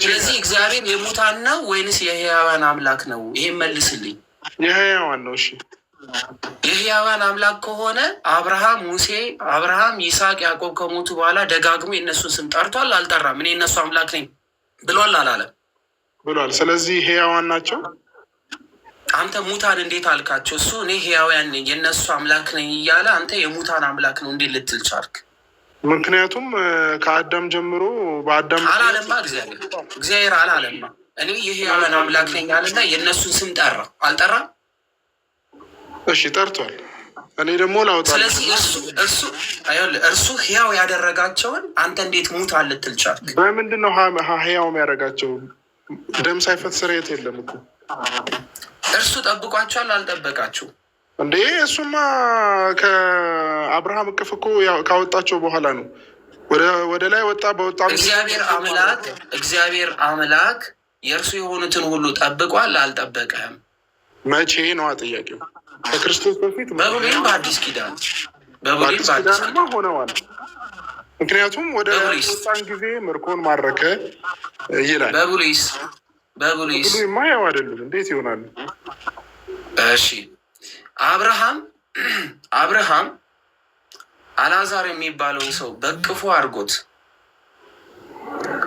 ስለዚህ እግዚአብሔር የሙታን ነው ወይንስ የሕያዋን አምላክ ነው? ይሄን መልስልኝ። የሕያዋን ነው። እሺ የሕያዋን አምላክ ከሆነ አብርሃም ይስሐቅ ያዕቆብ ከሞቱ በኋላ ደጋግሞ የእነሱን ስም ጠርቷል አልጠራም? እኔ የእነሱ አምላክ ነኝ ብሏል አላለም? ብሏል። ስለዚህ ሕያዋን ናቸው አንተ ሙታን እንዴት አልካቸው? እሱ እኔ ሕያውያን ነኝ የእነሱ አምላክ ነኝ እያለ አንተ የሙታን አምላክ ነው እንዴት ልትል ቻልክ? ምክንያቱም ከአዳም ጀምሮ በአዳም አላለማ እግዚአብሔር አላለማ እኔ የሕያውያን አምላክ ነኝ አለና የእነሱን ስም ጠራ አልጠራም? እሺ ጠርቷል። እኔ ደግሞ ላውጣ። ስለዚህ እርሱ ሕያው ያደረጋቸውን አንተ እንዴት ሙታን ልትል ቻልክ? በምንድን ነው ሕያው የሚያደርጋቸው? ደም ሳይፈስ ስርየት የለም እኮ። እርሱ ጠብቋቸዋል አልጠበቃችሁ እንዴ? እሱማ ከአብርሃም እቅፍ እኮ ካወጣቸው በኋላ ነው ወደ ላይ ወጣ። በወጣ እግዚአብሔር አምላክ የእርሱ የሆኑትን ሁሉ ጠብቋል አልጠበቀህም? መቼ ነዋ ጥያቄው። ከክርስቶስ በፊት በብሉይም በአዲስ ኪዳን ሆነዋል። ምክንያቱም ወደ ወጣን ጊዜ ምርኮን ማረከ ይላል። በብሉይማ ያው አይደሉም። እንዴት ይሆናሉ? እሺ አብርሃም አልዓዛር የሚባለውን ሰው በቅፎ አድርጎት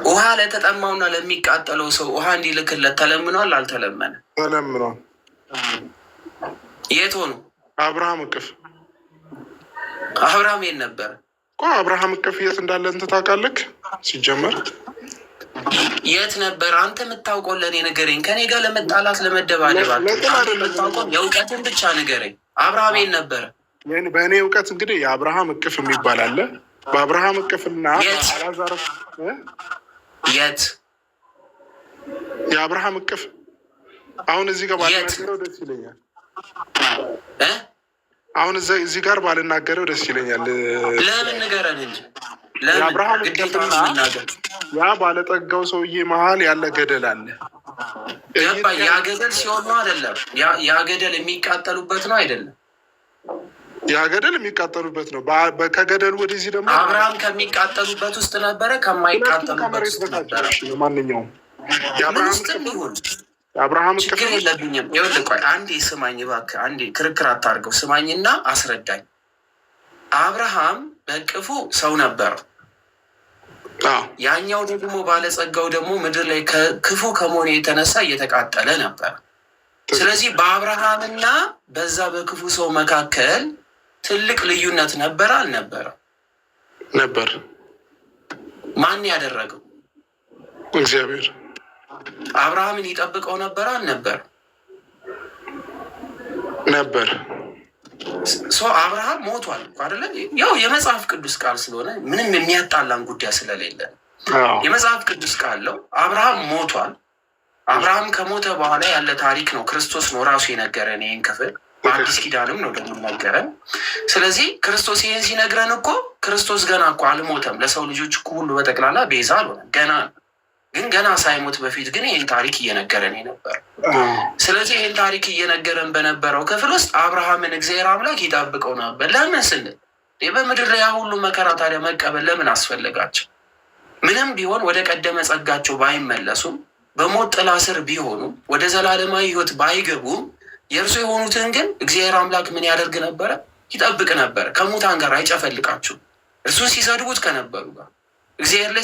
ውሃ ለተጠማውና ለሚቃጠለው ሰው ውሃ እንዲልክለት ተለምኗል አልተለመነ? ተለምኗል። የት ሆኑ? አብርሃም እቅፍ። አብርሃም የት ነበረ? አብርሃም እቅፍ የት እንዳለ እንትን ታውቃለህ? ሲጀመር የት ነበር? አንተ የምታውቀው ለእኔ ንገረኝ። ከኔ ጋር ለመጣላት ለመደባደብ የምታውቀው የእውቀትን ብቻ ንገረኝ። አብርሃም የት ነበረ? በእኔ እውቀት እንግዲህ የአብርሃም እቅፍ የሚባል አለ። በአብርሃም እቅፍና አልዓዛር የት የአብርሃም እቅፍ አሁን እዚህ ጋር ባልናገረው ደስ ይለኛል። አሁን እዚህ ጋር ባልናገረው ደስ ይለኛል። ለምን ንገረን እንጂ የአብርሃም እቅፍና ያ ባለጠጋው ሰውዬ መሀል ያለ ገደል አለ። ያ ገደል ሲሆን ነው አይደለም? ያ ገደል የሚቃጠሉበት ነው አይደለም? ያ ገደል የሚቃጠሉበት ነው። ከገደል ወደዚህ ደግሞ አብርሃም ከሚቃጠሉበት ውስጥ ነበረ፣ ከማይቃጠሉበት ውስጥ ነበረ። ማንኛውም የአብርሃም ችግር የለብኝም። ይኸውልህ ቆይ አንዴ ስማኝ እባክህ፣ አንዴ ክርክር አታርገው፣ ስማኝና አስረዳኝ። አብርሃም በቅፉ ሰው ነበረው። ያኛው ደግሞ ባለጸጋው ደግሞ ምድር ላይ ክፉ ከመሆኑ የተነሳ እየተቃጠለ ነበር። ስለዚህ በአብርሃምና በዛ በክፉ ሰው መካከል ትልቅ ልዩነት ነበረ አልነበረ? ነበር። ማን ያደረገው? እግዚአብሔር። አብርሃምን ይጠብቀው ነበር አልነበረ? ነበር። አብርሃም ሞቷል አይደለ? ያው የመጽሐፍ ቅዱስ ቃል ስለሆነ ምንም የሚያጣላን ጉዳይ ስለሌለ የመጽሐፍ ቅዱስ ቃል ነው። አብርሃም ሞቷል። አብርሃም ከሞተ በኋላ ያለ ታሪክ ነው። ክርስቶስ ነው ራሱ የነገረን ይህን ክፍል። በአዲስ ኪዳንም ነው ደግሞ ነገረን። ስለዚህ ክርስቶስ ይህን ሲነግረን እኮ ክርስቶስ ገና እኮ አልሞተም። ለሰው ልጆች እኮ ሁሉ በጠቅላላ ቤዛ አልሆነም ገና። ግን ገና ሳይሞት በፊት ግን ይህን ታሪክ እየነገረን ነበር። ስለዚህ ይህን ታሪክ እየነገረን በነበረው ክፍል ውስጥ አብርሃምን እግዚአብሔር አምላክ ይጠብቀው ነበር። ለምን ስንል በምድር ላይ ሁሉ መከራ ታዲያ መቀበል ለምን አስፈለጋቸው? ምንም ቢሆን ወደ ቀደመ ጸጋቸው ባይመለሱም በሞት ጥላ ስር ቢሆኑ ወደ ዘላለማዊ ሕይወት ባይገቡም የእርሱ የሆኑትን ግን እግዚአብሔር አምላክ ምን ያደርግ ነበረ? ይጠብቅ ነበረ። ከሙታን ጋር አይጨፈልቃቸው። እርሱን ሲሰድቡት ከነበሩ ጋር እግዚአብሔር ላይ